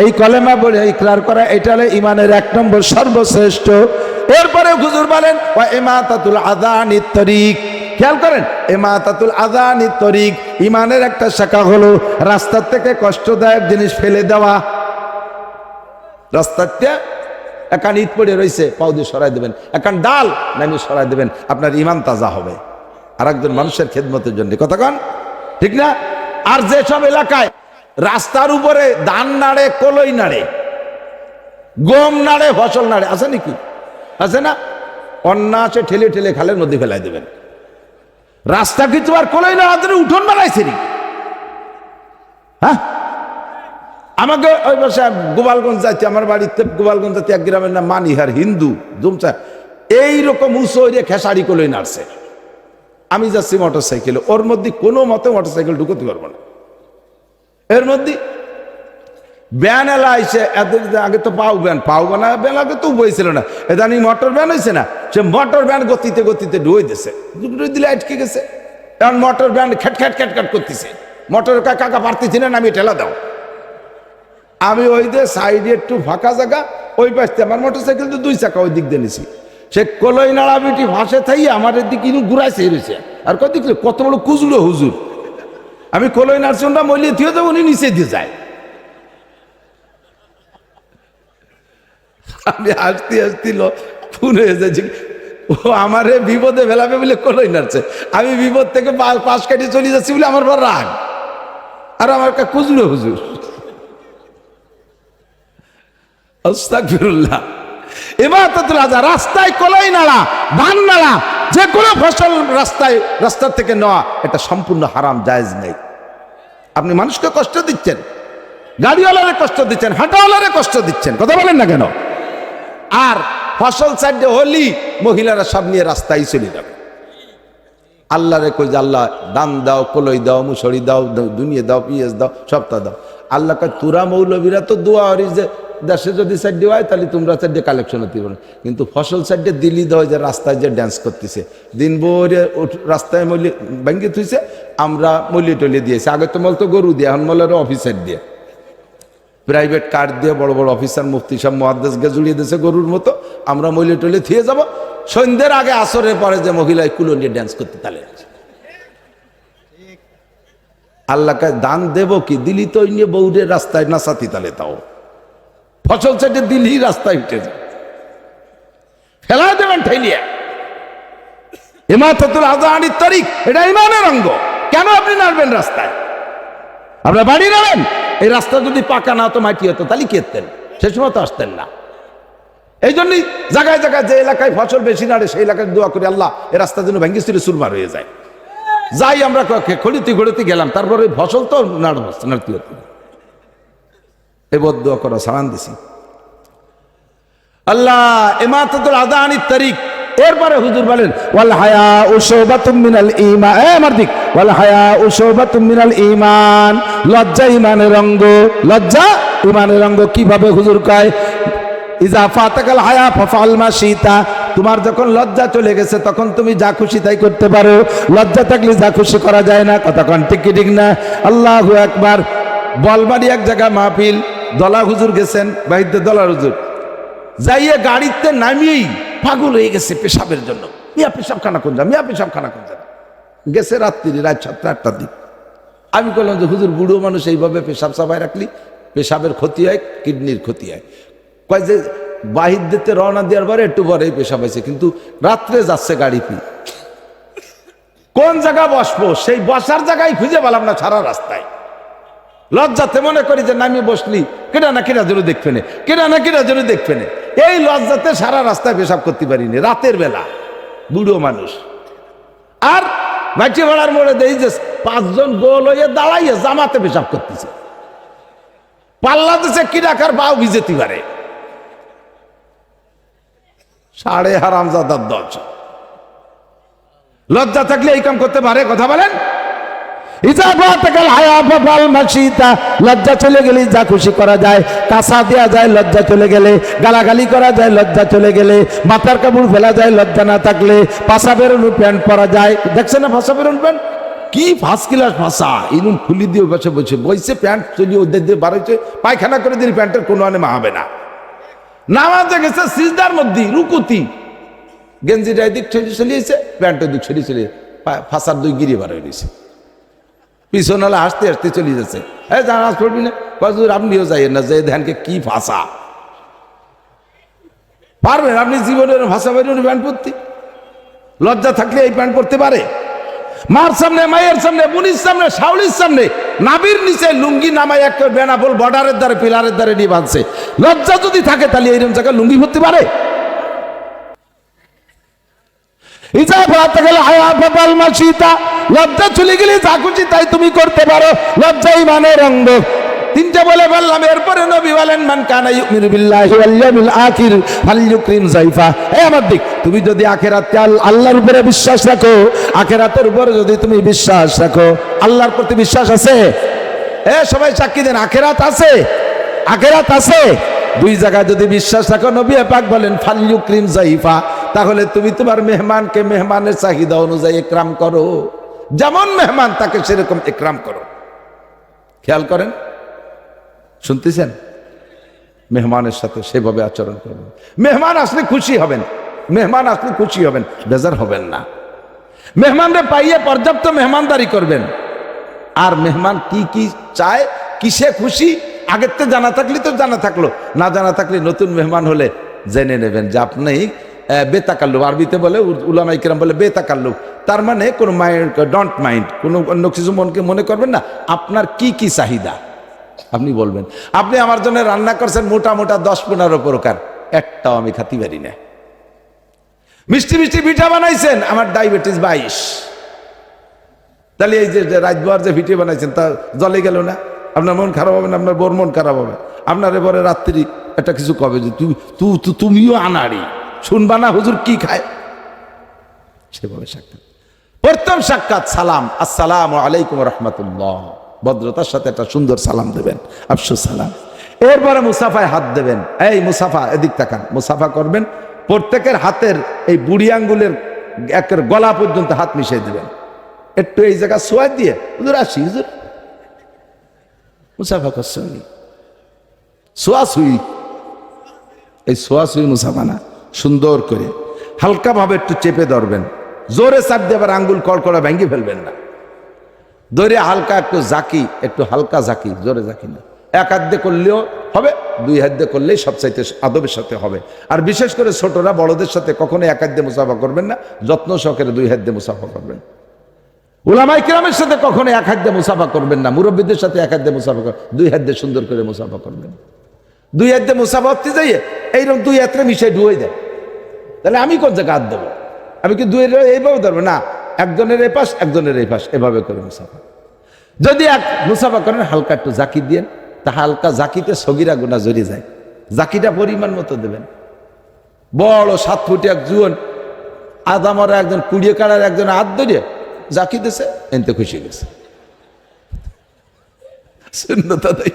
এই কলেমা বলে ইকরার করা, এটা হলো ইমানের ১ নম্বর সর্বশ্রেষ্ঠ। এরপরে হুজুর বলেন ওয়া ইমাতাতুল আযানিত তরিক। খেয়াল করেন, ইমাতাতুল আযানিত তরিক, ইমানের একটা শাখা হলো রাস্তার থেকে কষ্টদায়ক জিনিস ফেলে দেওয়া। রাস্তাতে একান ইট পড়ে রয়েছে, পাও দিয়ে সরাই দেবেন, একান ডাল নামিয়ে সরাই দেবেন, আপনার ইমান তাজা হবে আর একজন মানুষের খেদমতের জন্য। কথা কন ঠিক না? আর যেসব এলাকায় রাস্তার উপরে ধান নাড়ে, কলই নাড়ে, গম নাড়ে, ফসল নাড়ে, আছে নাকি? আছে না? অন্যাসে ঠেলে ঠেলে খালের মধ্যে ফেলাই দেবেন। রাস্তা কিছু আর কলই নাড়ার জন্য উঠোন বানাইছে নি? হ্যাঁ, আমাকে ওই বসে গোপালগঞ্জ যাইতে, আমার বাড়িতে গোপালগঞ্জ যাইতে এক গ্রামের নাম মানিহার, হিন্দু জুমচা, এইরকম উঁচু হয়ে খেসারি কলই নাড়ছে। আমি যাচ্ছি মোটর সাইকেলে, ওর মধ্যে কোনো মতে মোটর সাইকেল ঢুকতে পারবো না। এর মধ্যে ব্যান এলা আইসে, আগে তো পাও বানা ব্যান আগে তো বইছিল না, এদানি মোটর ব্যান হয়েছে না, সে মোটর ব্যান গতিতে গতিতে ডুয়ে দিছে, দিলে আটকে গেছে। এখন মোটর ব্যান খ্যাট খ্যাট খ্যাট খ্যাট করতেছে, মোটর কাকা পারতেছি না, আমি ঠেলা দাও। আমি ওই যে সাইডে একটু ফাঁকা জায়গা, ওই পাশে আমার মোটর সাইকেল তো 2 চাকা, ওই দিক দিয়ে নিছি। সে কলই নাড়া বিটি ভাসে থাই আমার দিকে ঘুরাইছে হেরেছে, আর কত দেখলে কত বড় কুজলো হুজুর। আমি কলই নার্সনটা মলিয়ে থিয়ে যাবো, উনি নিচে দিয়ে যায়। আমি হাসতে হাসছিল খুন হয়ে যাচ্ছি, ও আমারে বিপদে ফেলাবে বলে কলই নাড়ছে, আমি বিপদ থেকে পাশ কাটিয়ে চলে যাচ্ছি বলে আমার বড় রাগ, আর আমার কুজলো হুজুর। আস্তাগফিরুল্লাহ। ইমাতাতুল আযা, রাস্তায় কলাই নাড়া, ধান নাড়া, যে কোনো ফসল রাস্তার থেকে নেওয়া, এটা সম্পূর্ণ হারাম, জায়েজ নেই। আপনি মানুষকে কষ্ট দিচ্ছেন, গাড়িওয়ালারে কষ্ট দিচ্ছেন, হাঁটাওয়ালারে কষ্ট দিচ্ছেন, কথা বলেন না কেন? আর ফসল সাইডে হলি মহিলারা সব নিয়ে রাস্তায় চলে যাবে। আল্লাহরে কই যে আল্লাহ দান দাও, কলই দাও, মুসড়ি দাও, দুনিয়া দাও, পিঁয়াজ দাও, সবটা দাও। আল্লাহ কয় তোরা মৌলবীরা তো দোয়া হরিস যে দেশে যদি সাইডে হয় তাহলে তোমরা সাইডে কালেকশন হতে পারো, কিন্তু ফসল সাইডে দিল্লি দেওয়া যে রাস্তায় যে ড্যান্স করতেছে, দিন ভরে রাস্তায় মলি ভেঙে থুইছে, আমরা মলি টলি দিয়েছি। আগে তো মল তো গরু দিয়ে, এখন মলের অফিসার দিয়ে, প্রাইভেট কার দিয়ে বড় বড় অফিসার মুফতি সব মুহাদ্দিসকে জুড়িয়ে দিয়েছে গরুর মতো। আমরা মলি টলি থুয়ে যাব, সন্ধ্যের আগে আসরের পরে যে মহিলায় কুলো নিয়ে ড্যান্স করতে তালে। আল্লাহকে দান দেব কি, দিলি তো নিয়ে বৌরে রাস্তায় নাচাতি তালে, তাও ফসল সাইডে দিলি রাস্তায় উঠে যায়, ফেলা দেবেন ঠেলিয়া। ইমাতাতুল আযানিত তরিক, এটা ইমানের অঙ্গ। কেন আপনি নাড়বেন রাস্তায়? আপনার বাড়ি নাড়েন, এই রাস্তা যদি পাকা না হতো, মাটি হতো, তাহলে কেতেন, সে সময় তো আসতেন না। এই জন্যই জায়গায় জায়গায় যে এলাকায় ফসল বেশি নাড়ে সেই এলাকায় দোয়া করি আল্লাহ এই রাস্তা যেন ভেঙে চুরে চুরমার হয়ে যায়। যাই আমরা খড়িতে গেলাম, তারপরে ফসল তো নাড়তে হতো, এই বদ দোয়া করা সালান দিছি। আল্লাহ ইমাতাতুল আদা আনিত তারিক। এরপরে হুজুর বলেন ওয়াল হায়াউ শুবাতুম মিনাল ঈমান। মারদিক ওয়াল হায়াউ শুবাতুম মিনাল ঈমান। লজ্জা ঈমানের অঙ্গ। লজ্জা ঈমানের অঙ্গ। কিভাবে হুজুর কয় ইজা ফাতাকাল হায়া ফাফআল মা শিতা। তোমার যখন লজ্জা চলে গেছে তখন তুমি যা খুশি তাই করতে পারো। লজ্জা থাকলে যা খুশি করা যায় না। কথা কোন ঠিক কি ঠিক না? আল্লাহু আকবার। বলবাড়ি এক জায়গা মাহফিল, দলা হুজুর গেছেন, বাইতে দলা হুজুর যাইয়ে গাড়িতে নামিয়েই পাগল হয়ে গেছে পেশাবের জন্য। মিয়া পেশাবখানা কোন যা, মিয়া পেশাবখানা কোন যা। গেছে রাত্রি, রাত 7-8টার দিক। আমি বললাম যে হুজুর বুড়ো মানুষ এইভাবে পেশাব সাবাই রাখলি পেশাবের ক্ষতি হয়, কিডনির ক্ষতি হয়। কয় যে বাহির দিতে রওনা দেওয়ার পরে একটু পরেই পেশাব হয়েছে, কিন্তু রাত্রে যাচ্ছে গাড়িতে। কোন জায়গা বসবো সেই বসার জায়গায় খুঁজে পেলাম না সারা রাস্তায়। লজ্জাতে মনে করি যে নামিয়ে বসলি কেটা না কেটা জন্য দেখবে না, কেটা না কেটা জন্য দেখবে না। এই লজ্জাতে সারা রাস্তায় পেশাব করতে পারিনি রাতের বেলা, বুড়ো মানুষ। আর মাটি ভাড়ার মোড়ে দেই যে 5 জন গোল হয়ে দাঁড়াইয়ে জামাতে পেশাব করতেছে। পাল্লা দিছে কি ডাকার বাউ ভিজেতে পারে। সাড়ে হারামজাদার দল। লজ্জা থাকলে এই কাম করতে পারে? কথা বলেন। লজ্জা চলে গেলে যা খুশি করা যায়। কাঁচা দেওয়া যায় লজ্জা চলে গেলে, গালাগালি করা যায় লজ্জা চলে গেলে, মাথার কাপড় ফেলা যায় লজ্জা না থাকলে, পাশা বেরোনো প্যান্ট পরা যায়। দেখছেন না পাশা বেরোনো প্যান্ট কি ফার্স্ট ক্লাস ভাষা। ইনুন খুলি দিয়ে বসে বসে বইছে প্যান্ট চলিয়ে ওদের দিয়ে বাড়াইছে, পায়খানা করে দিলে প্যান্টের কোনো আনে মাহাবে না। নামাজে গেছে সিজদার মধ্যে রুকুতি, গেঞ্জিটা এদিক চলিয়েছে, প্যান্টের দিক চলিয়ে ফাঁসার 2 গিরি বার হয়ে গেছে। পিছনালে হাসতে হাসতে চলে যাচ্ছে। হ্যাঁ জানাজ পড়বি না? কজুর আপনিও যাইয়েন না, যে ধ্যানকে কি ভাষা পারবেন আপনি জীবনের ভাষা বাইরের প্যান্ট পরতে? লজ্জা থাকলে এই প্যান্ট পরতে পারে? মার সামনে, মায়ের সামনে, বোনির সামনে, শাওলির সামনে নাবির নিচে লুঙ্গি নামায় এক বেনাপোল বর্ডারের দ্বারে পিলারের দ্বারে নিয়ে বাঁধছে। লজ্জা যদি থাকে তাহলে এইরকম জায়গায় লুঙ্গি পরতে পারে? লজ্জা চলে গেলে যা খুশি তাই তুমি করতে পারো। লজ্জা ঈমানের অঙ্গ। 3টে বলে বললাম। এরপরে নবী বলেন মান কানা ইউমিনু বিল্লাহি ওয়াল ইয়াউমিল আখির ফালইউকরিম যায়ফা। আমার দিক, তুমি যদি আখিরাতে আল্লাহর উপরে বিশ্বাস রাখো, আখিরাতের উপরে যদি তুমি বিশ্বাস রাখো, আল্লাহর প্রতি বিশ্বাস আছে? সবাই সাক্ষী দেন আখিরাত আছে, আখিরাত আছে। 2 জায়গায় যদি বিশ্বাস রাখো, নবী পাক বলেন ফালইউকরিম যায়ফা, তাহলে তুমি তোমার মেহমানকে মেহমানের চাহিদা অনুযায়ী ইকরাম করো। যেমন মেহমান তাকে সেরকম ইকরাম করো। খেয়াল করেন, শুনতেছেন? মেহমানের সাথে সেভাবে আচরণ করবেন। মেহমান আসলে খুশি হবেন, মেহমান আসলে খুশি হবেন, বেজার হবেন না। মেহমানরে পাইয়ে পর্যাপ্ত মেহমানদারি করবেন। আর মেহমান কি কি চায়, কিসে খুশি, আগের তো জানা থাকলে তো জানা থাকলো, না জানা থাকলে নতুন মেহমান হলে জেনে নেবেন যে আপনি বেতাকাল্লুব। আরবিতে বলে, উলামায়ে কেরাম বলে বেতাকাল্লুব। তার মানে কোনো ডোন্ট মাইন্ড, কোনো অন্য কিছু মনে করবেন না। আপনার কি কি চাহিদা আপনি বলবেন। আপনি আমার জন্য রান্না করছেন মোটা মোটা 10-15 প্রকার, একটাও আমি খাতি পারি না। মিষ্টি মিষ্টি পিঠা বানাইছেন, আমার ডায়াবেটিস 22। তাহলে এই যে রাজবাহার যে পিঠে বানাইছেন তা জলে গেল না? আপনার মন খারাপ হবে না? আপনার বোর মন খারাপ হবে? আপনার এবারে রাত্রি একটা কিছু কবে যে তুমিও আনাড়ি, শুনবা না হুজুর কি খায়? সেভাবে সাক্ষাৎ। প্রথম সাক্ষাৎ সালাম, আসসালামু আলাইকুম রাহমাতুল্লাহ। ভদ্রতার সাথে একটা সুন্দর সালাম দেবেন, আফসোস সালাম। এরপরে মুসাফায় হাত দেবেন। এই মুসাফা, এদিক তাকান, মুসাফা করবেন। প্রত্যেকের হাতের এই বুড়ি আঙ্গুলের একের গলা পর্যন্ত হাত মিশিয়ে দিবেন। একটু এই জায়গা সোয়া দিয়ে হুজুর আসি, হুজুর মুসাফা করছে উনি। সোয়াশুই, এই সোয়াশুই মুসাফা না, সুন্দর করে হালকা ভাবে একটু চেপে ধরবেন। জোরে চাপ দিয়ে আবার আঙ্গুল কড়কড়া ভেঙে ফেলবেন না। ধরে হালকা একটু জাকি, একটু হালকা জাকি, জোরে জাকি না। 1 হাত দিয়ে করলেও হবে, 2 হাত দিয়ে করলেই সবচাইতে আদবের সাথে হবে। আর বিশেষ করে ছোটরা বড়দের সাথে কখনো 1 হাত দিয়ে মুসাফা করবেন না, যত্ন সহকারে 2 হাত দিয়ে মুসাফা করবেন। উলামায়ে কেরামের সাথে কখনো 1 হাত দিয়ে মুসাফা করবেন না, মুরব্বীদের সাথে 1 হাত দিয়ে মুসাফা করবেন, 2 হাত দিয়ে সুন্দর করে মুসাফা করবেন। 2 হাত দিয়ে মুসাফা হতে যাইয়ে এইরকম 2 হাতে মিশে ডুয়ে দেয়, তাহলে আমি কোন জায়গায় হাত দেবো? আমি কি 2 এইভাবে ধরবো না, একজনের এই পাশ একজনের এই পাশ, এভাবে করে মুসাফা। যদি এক মুসাফা করেন হালকা একটু জাকি দিয়েন, তা হালকা জাকিতে সগিরা গুনাহ জড়িয়ে যায়। জাকিটা পরিমাণ মতো দেবেন। বড় 7 ফুটি এক জুয়ন আদামরা একজন কুড়িয়ে কাড়ার একজন হাত ধরে জাকি দিছে, এনতে খুশি গেছে। শূন্যতা দেয়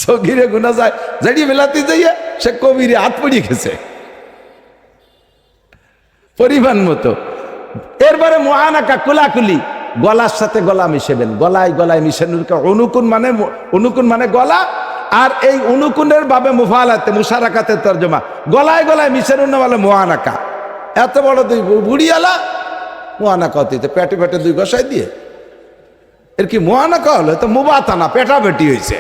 সগিরে গুনা যায় জাড়িয়ে মেলাতে যাইয়া সে কবিরে হাত পড়িয়ে গেছে পরিমাণ মতো। এরপরে মুআনাকা কুলাকুলি, গলার সাথে গলা মিশাবেন, গলায় গলায় মিশানোর অনুকুন মানে গলা, আর এই অনুকুনের ভাবে মুফালাতে মুশারাকাতে তরজমা, গলায় গলায় মিশানোর না বলে মুআনাকা। এত বড় দুই বুড়িয়ালা মুআনাকা হতে পেটে পেটে দুই গসাই দিয়ে, এর কি মুআনাকা হলো? তো মুবাতানা, পেটা বেটি হয়েছে।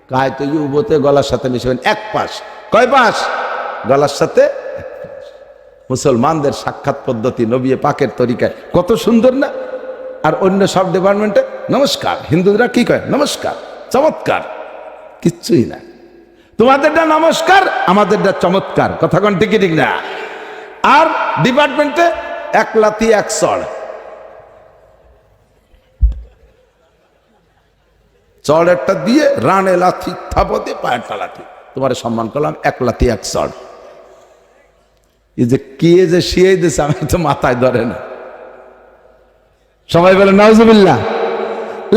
কায় তো ইউবতে গলার সাথে মিশাবেন এক পাশ, কয় পাশ? গলার সাথে। মুসলমানদের সাক্ষাৎ পদ্ধতি নবী পাকের তরিকায় কত সুন্দর না? আর অন্য সব ডিপার্টমেন্টে নমস্কার, হিন্দুরা কি কয়? নমস্কার, চমৎকার। কিচ্ছুই না, তোমাদেরটা নমস্কার, আমাদেরটা চমৎকার। কথা কোন ঠিক ঠিক না? আর ডিপার্টমেন্টে এক লাথি এক চড়, চড় একটা দিয়ে রানে লাথি থাপতে পায়েরটা লাথি, তোমার সম্মান করলাম, এক লাথি এক চড়। এই যে কে যে শিয়াই দিছে আমি তো মাথায় ধরে না। সবাই বলে নাউজুবিল্লাহ।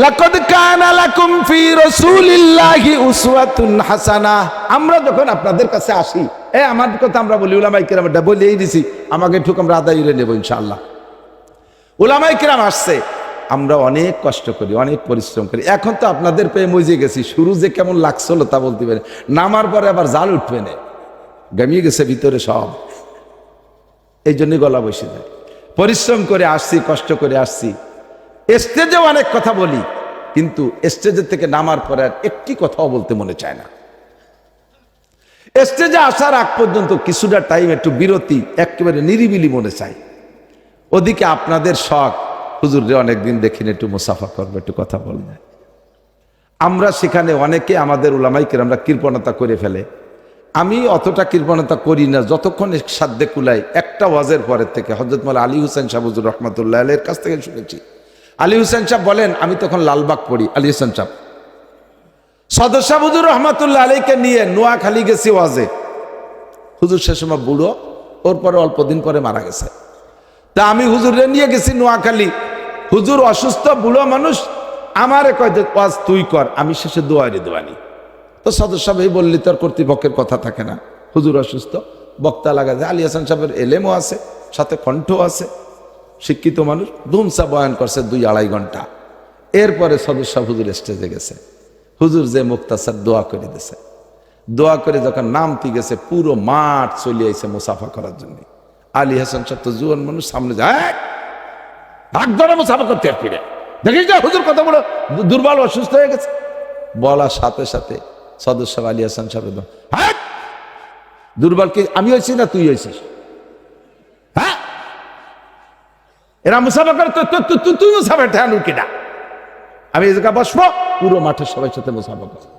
লাকাদ কানা লাকুম ফি রাসূলিল্লাহি উসওয়াতুন হাসানাহ। আমরা যখন আপনাদের কাছে আসি, আমার কথা আমরা বলি, উলামায়ে কিরামটা বলেই দিছি, আমাকে ঠুক আমরা আদায় করে নেব ইনশাআল্লাহ। উলামায়ে কিরাম আসছে, আমরা অনেক কষ্ট করি, অনেক পরিশ্রম করি। এখন তো আপনাদের পেয়ে মজে গেছি, শুরু যে কেমন লাগছিল তা বলতে পারে, নামার পরে আবার জাল উঠবে না, গামিয়ে গেছে ভিতরে সব, এই জন্য গলা বসে যায়। পরিশ্রম করে আসছি, কষ্ট করে আসছি। স্টেজেও অনেক কথা বলি, কিন্তু স্টেজের থেকে নামার পরে আর একটি কথাও বলতে মনে চায় না। স্টেজে আসার আগ পর্যন্ত কিছুটা টাইম একটু বিরতি, একেবারে নিরিবিলি মনে চাই। ওদিকে আপনাদের শখ, হুজুরে অনেকদিন দেখিনি, একটু মুসাফা করবো, একটু কথা বলবো। আমরা সেখানে অনেকে আমাদের উলামায়ে কেরামরা কৃপণতা করে ফেলে। আমি অতটা কৃপণতা করি না, যতক্ষণ সাধ্যে কুলাই। একটা ওয়াজের পরের থেকে হযরত মাওলানা আলী হোসেন সাহেব হুজুর রহমাতুল্লাহ আলাইহির কাছ থেকে শুনেছি। আলী হোসেন সাহেব বলেন, আমি তখন লালবাগ পড়ি, আলী হোসেন সাহেব সদর সাহেব হুজুর রহমাতুল্লাহ আলাইহিকে নিয়ে নোয়াখালী গেছি ওয়াজে। হুজুর সে সময় বুড়ো, ওর পরে অল্প দিন পরে মারা গেছে। তা আমি হুজুরে নিয়ে গেছি নোয়াখালী। হুজুর অসুস্থ, বুড়ো মানুষ, আমারে কয় যে ওয়াজ তুই কর, আমি শেষে দোয়ারে দেওয়ানি। তো সদর সাহেব এই বললি তোর কর্তৃপক্ষের কথা থাকে না, হুজুর অসুস্থ, বক্তা লাগা যায়। আলী হাসান সাহেবের এলেমও আছে, সাথে কণ্ঠ আছে, শিক্ষিত মানুষ, ধুমসা বয়ান করছে 2-2.5 ঘন্টা। এরপরে সদর সাহেব হুজুর স্টেজে গেছে। হুজুর যে মুক্তাসার দোয়া করে দিয়েছে, দোয়া করে যখন নামতে গেছে, পুরো মাঠ চলে আইছে মুসাফা করার জন্য। আলী হাসান সাহেব তো জুয়ান মানুষ, সামনে যায় ভাগ ধরে মুসাফা করতে ফিরে, দেখিস না হুজুর কত বড় দুর্বল, অসুস্থ হয়ে গেছে। বলার সাথে সাথে সদর সাহেব আলী হাসান সাহেব হ্যাঁ দুর্বল কি আমি হয়েছি না তুই হয়েছিস? হ্যাঁ এরা মুসাফা করে, তুই মুসাফা ঠেয়ানু কিনা? আমি এই জায়গা বসবো, পুরো মাঠের সবাই সাথে মুসাফা করবো।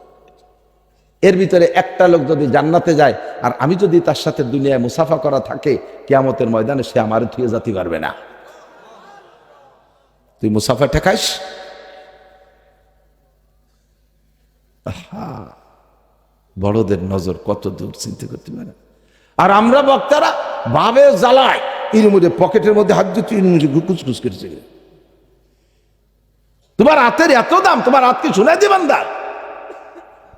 এর ভিতরে একটা লোক যদি জান্নাতে যায়, আর আমি যদি তার সাথে দুনিয়ায় মুসাফা করা থাকে, কিয়ামতের ময়দানে সে আমার থুয়ে যেতে পারবে না। তুই মুসাফা ঠেকাইস। বড়দের নজর কত দূর চিন্তা করতে পারে। আর আমরা বক্তারা ভাবে জ্বালায়, এর মধ্যে পকেটের মধ্যে হাত দিতে কুচকুচ করেছে। তোমার হাতের এত দাম, তোমার হাতকে শোনাই দিবেন দা?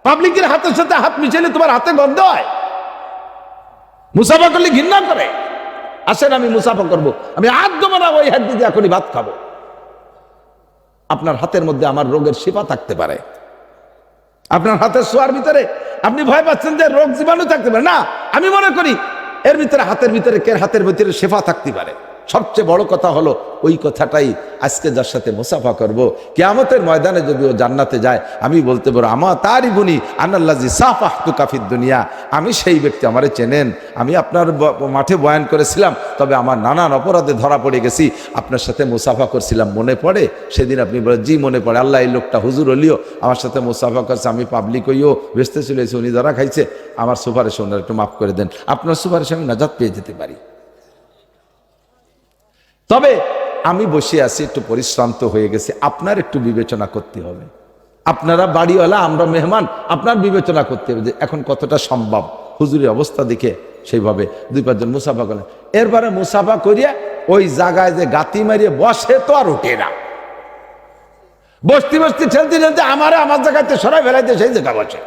পাবলিকের হাতের সাথে হাত মিশাইলে তোমার হাতে গন্ধ হয়, মুসাফা করলে ঘৃণা করে। আসেন আমি মুসাফা করবো, আমি হাত দেবো না, ওই হাত দিয়ে এখনই ভাত খাবো। আপনার হাতের মধ্যে আমার রোগের শিফা থাকতে পারে। আপনার হাতের ছোঁয়ার ভিতরে আপনি ভয় পাচ্ছেন যে রোগ জীবাণু থাকতে পারে না, আমি মনে করি এর ভিতরে হাতের ভিতরে হাতের ভিতরে শেফা থাকতে পারে। সবচেয়ে বড় কথা হলো ওই কথাটাই আজকে যার সাথে মুসাফা করব, কিয়ামতের ময়দানে যদি ও জান্নাতে যায়, আমি বলতে পারবো আমার তারই গুণী আনাল্লাজি সাফাহতু কাফিদ দুনিয়া, আমি সেই ব্যক্তি, আমারে চেনেন, আমি আপনার মাঠে বয়ান করেছিলাম, তবে আমার নানান অপরাধে ধরা পড়ে গেছি, আপনার সাথে মুসাফা করছিলাম, মনে পড়ে? সেদিন আপনি বলেন জি মনে পড়ে, আল্লাহ এই লোকটা হুজুর হলিও আমার সাথে মুসাফা করছে, আমি পাবলিক হইও বেসতে চলেছি, উনি ধরা খাইছে, আমার সুপারিশ ওনার একটু মাফ করে দেন, আপনার সুপারিশ আমি নাজাত পেয়ে যেতে পারি। তবে আমি বসে আছি, একটু পরিশ্রান্ত হয়ে গেছে, আপনার একটু বিবেচনা করতে হবে। আপনারা বাড়িওয়ালা, আমরা মেহমান, আপনার বিবেচনা করতে হবে যে এখন কতটা সম্ভব। হুজুরের অবস্থা দেখে সেইভাবে 2-5 জন মুসাফা করলেন। এরপরে মুসাফা করিয়া ওই জায়গায় যে গাতি মারিয়ে বসে তো আর ওঠে না, বসতে বসতে ঠেলতে ঠেলতে আমার জায়গাতে সরাই ফেলাইতে সেই জায়গা বসে।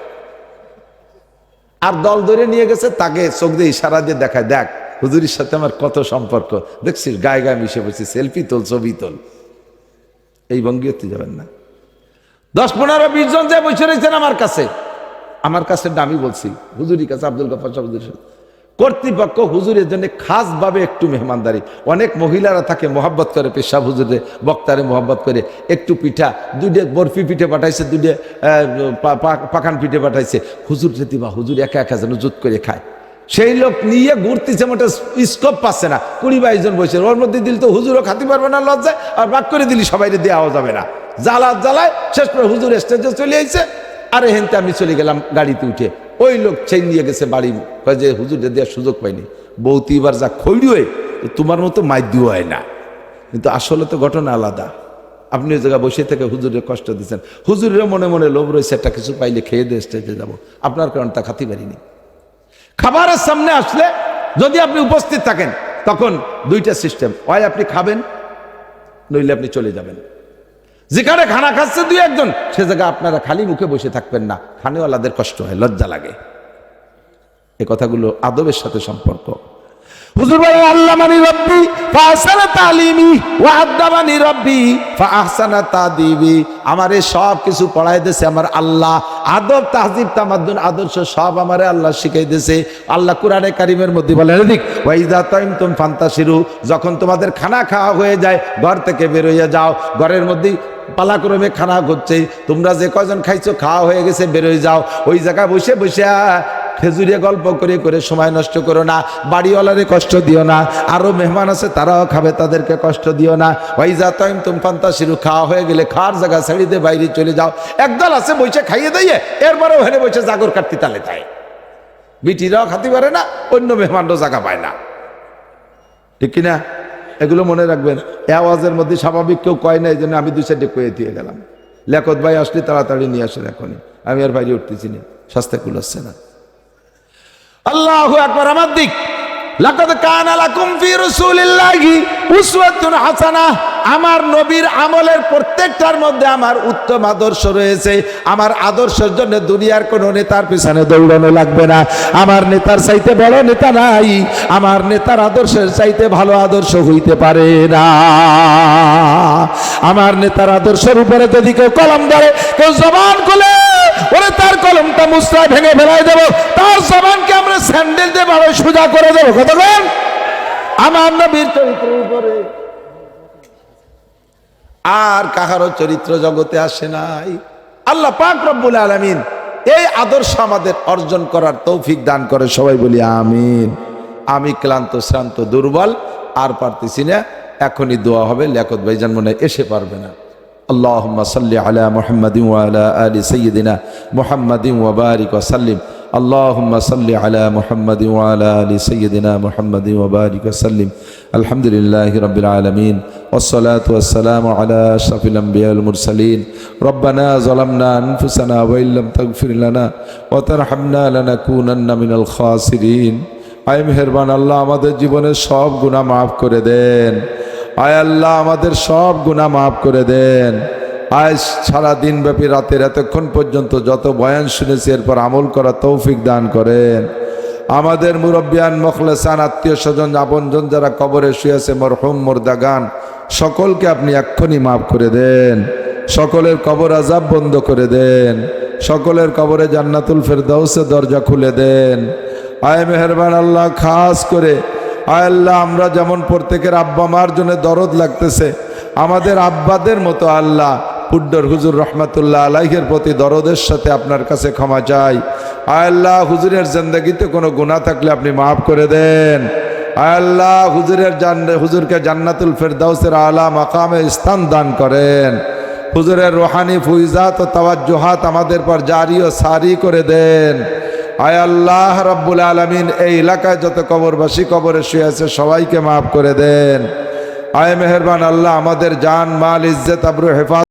আর দল ধরে নিয়ে গেছে, তাকে চোখ দিয়ে ইশারা দিয়ে দেখায়, দেখ হুজুরের সাথে আমার কত সম্পর্ক, দেখছিস গায়ে গায়ে মিশে বসে, সেলফি তোল, ছবি তোল। এই ভঙ্গি হতে যাবেন না। 10-15-20 জন যে বসে রয়েছেন আমার কাছে আমি বলছি হুজুরের কাছে, আব্দুল গফফার সাহেব হুজুরের সাথে, কর্তৃপক্ষ হুজুরের জন্য খাস ভাবে একটু মেহমানদারি, অনেক মহিলারা থাকে মহব্বত করে, পেশাব হুজুরে বক্তারে মহব্বত করে, একটু পিঠা 2টে বরফি পিঠে পাঠাইছে, 2টে পাকান পিঠে পাঠাইছে, হুজুর যদি বা হুজুর একা একা যেন জুত করে খায়। সেই লোক নিয়ে ঘুরতেছে, মোটা স্কোপ পাচ্ছে না, 20-22 জন বসে, ওর মধ্যে দিল তো হুজুরও খাতে পারবে না লজ্জায়, আর বাক করে দিলি সবাই দেওয়া যাবে না, জ্বালায় শেষ করে হুজুর স্টেজে চলে আইছে। আরে হেনতে আমি চলে গেলাম গাড়িতে উঠে, ওই লোক চেন নিয়ে গেছে বাড়ি, যে হুজুরে দেওয়ার সুযোগ পাইনি। বৌতি এবার যা খৈরি হয়ে তোমার মতো মাইদ্যু হয় না, কিন্তু আসলে তো ঘটনা আলাদা। আপনি ওই জায়গায় বসে থেকে হুজুরের কষ্ট দিচ্ছেন, হুজুরের মনে মনে লোভ রয়েছে, একটা কিছু পাইলে খেয়ে দিয়ে স্টেজে যাবো, আপনার কারণ তা খাতে পারিনি। খাবারের সামনে আসলে যদি আপনি উপস্থিত থাকেন, তখন 2টা সিস্টেম, হয় আপনি খাবেন, নইলে আপনি চলে যাবেন। যেখানে খানা খাচ্ছে 2-1 জন, সে জায়গায় আপনারা খালি মুখে বসে থাকবেন না, খানেওয়ালাদের কষ্ট হয়, লজ্জা লাগে। এই কথাগুলো আদবের সাথে সম্পর্ক। হুজুর বলেন, আল্লামানি রব্বি ফাহসানা তালিমি ওয়া আদাবানি রব্বি ফাহসানা তাদিবি, আমারে সব কিছু পড়াই দিয়েছে আমার আল্লাহ, আদব তাহজিব তামাদ্দুন আদর্শ সব আমারে আল্লাহ শিখাই দিয়েছে। আল্লাহ কোরআনে কারিমের মধ্যে বলেন, এদিক ওয়াইদা তাইমতুম ফান্তাশিরু, যখন তোমাদের খানা খাওয়া হয়ে যায় ঘর থেকে বের হয়ে যাও, ঘরের মধ্যে পালাক্রমে খানা হচ্ছে, তোমরা যে কয়জন খাইছো খাওয়া হয়ে গেছে, বের হয়ে যাও। ওই জায়গায় বসে বসে খেজুরিয়া গল্প করে করে সময় নষ্ট করো না, বাড়িওয়ালারে কষ্ট দিও না, আরো মেহমান আছে তারাও খাবে, তাদেরকে কষ্ট দিও না। ওয়াইজা তাইমতুম ফান্তাশিরু, খাওয়া হয়ে গেলে খাওয়ার জায়গা ছেড়ে দিয়ে বাইরে চলে যাও। একদল আছে বসে খাইয়ে দিয়ে এরপরে ওখানে বসে জাগর কাটতে তালে যায়, বিটিরাও খাতে পারে না, অন্য মেহমানরাও জায়গা পায় না, ঠিক কিনা? এগুলো মনে রাখবেন। এ আওয়াজের মধ্যে স্বাভাবিক কেউ কয় না, এই জন্য আমি 2 সাইডে কয়ে দিয়ে গেলাম। লেখত ভাই আসলে তাড়াতাড়ি নিয়ে আসেন, এখনই আমি আর বাইরে উঠতেছি না, স্বাস্থ্য কুলাচ্ছে না। আল্লাহু আকবার। আমার দিক, লাকাদ কানা লাকুম ফি রাসূলিল্লাহি উসওয়াতুন হাসানাহ, আমার নবীর আমলের প্রত্যেকটার মধ্যে আমার উত্তম আদর্শ রয়েছে। আমার আদর্শের জন্য দুনিয়ার কোন নেতার পিছনে দৌড়ানো লাগবে না। আমার নেতার চাইতে বড় নেতা নাই, আমার নেতার আদর্শের চাইতে ভালো আদর্শ হইতে পারে না। আমার নেতার আদর্শের উপরে যদি কেউ কলম ধরে, কেউ জবান খুলে, ওরে তার কলমটা মুসরায় ভেঙে ফেলাই দেব, তার জবানকে আমরা স্যান্ডেল দিয়ে বড় সোজা করে দেবো। কথা বলেন, আমার নবীর চরিত্রের উপরে আর কাহারও চরিত্র জগতে আসে নাই। আল্লাহ পাক রব্বুল আলামিন এই আদর্শ আমাদের অর্জন করার তৌফিক দান করে, সবাই বলি আমিন। আমি ক্লান্ত শ্রান্ত দুর্বল, আর পারতেছি না, এখনই দোয়া হবে। লিয়াকত ভাইজান মনে এসে পারবে না। আল্লাহুম্মা সাল্লি আলা মুহাম্মাদিন ওয়া আলা আলি সাইয়্যিদিনা মুহাম্মাদিন ওয়া বারিক ওয়া সাল্লিম। আল্লাহুম্মা সাল্লি আলা মুহাম্মাদিন ওয়া আলা আলি সাইয়্যিদিনা মুহাম্মাদিন ওয়া বারিক ওয়া সাল্লিম। আলহামদুলিল্লাহি রাব্বিল আলামিন, ওয়াসসালাতু ওয়াসসালামু আলা আশরাফিল আমবিয়া ওয়াল মুরসালিন। রব্বানা যালামনা আনফুসানা ওয়া ইল্লাম তাগফির লানা ওয়া তারহামনা লানাকুনান্না মিনাল খাসিরিন। আয় মেহেরবান আল্লাহ, আমাদের জীবনের সব গুনাহ মাফ করে দেন। আয় আল্লাহ, আমাদের সব গুনাহ মাফ করে দেন। আজ সারা দিন ব্যাপী রাতের এতক্ষণ পর্যন্ত যত বয়ান শুনেছি, এরপর আমল করা তৌফিক দান করেন। আমাদের মুরব্বিয়ান, মুখলেসান, আত্মীয় স্বজন, আপনজন যারা কবরে শুয়েছে, মরহুম মুর্দাগান, সকলকে আপনি এক্ষুনি মাফ করে দেন। সকলের কবর আযাব বন্ধ করে দেন। সকলের কবরে জান্নাতুল ফেরদাউসের দরজা খুলে দেন। আয় মেহেরবান আল্লাহ, খাস করে আয় আল্লাহ, আমরা যেমন প্রত্যেকের আব্বা মার জন্য দরদ লাগতেছে, আমাদের আব্বাদের মতো আল্লাহ পুড্ডর হুজুর রহমাতুল্লাহ আলাইহির প্রতি দরদের সাথে আপনার কাছে ক্ষমা চাই। আয় আল্লাহ, হুজুরের জিন্দেগিতে কোনো গুনাহ থাকলে আপনি মাফ করে দেন। আয় আল্লাহ, হুজুরকে জান্নাতুল ফেরদাউসের আলা মাকামে স্থান দান করেন। হুজুরের রুহানি ফুইজাত ও তাওয়াজ্জুহাত আমাদের পর জারি ও সারি করে দেন। আয় আল্লাহ রাব্বুল আলামিন, এই এলাকায় যত কবরবাসী কবরে শুয়ে আছে সবাইকে মাফ করে দেন। আয় মেহেরবান আল্লাহ, আমাদের জান মাল ইজ্জত আবরু হেফাজত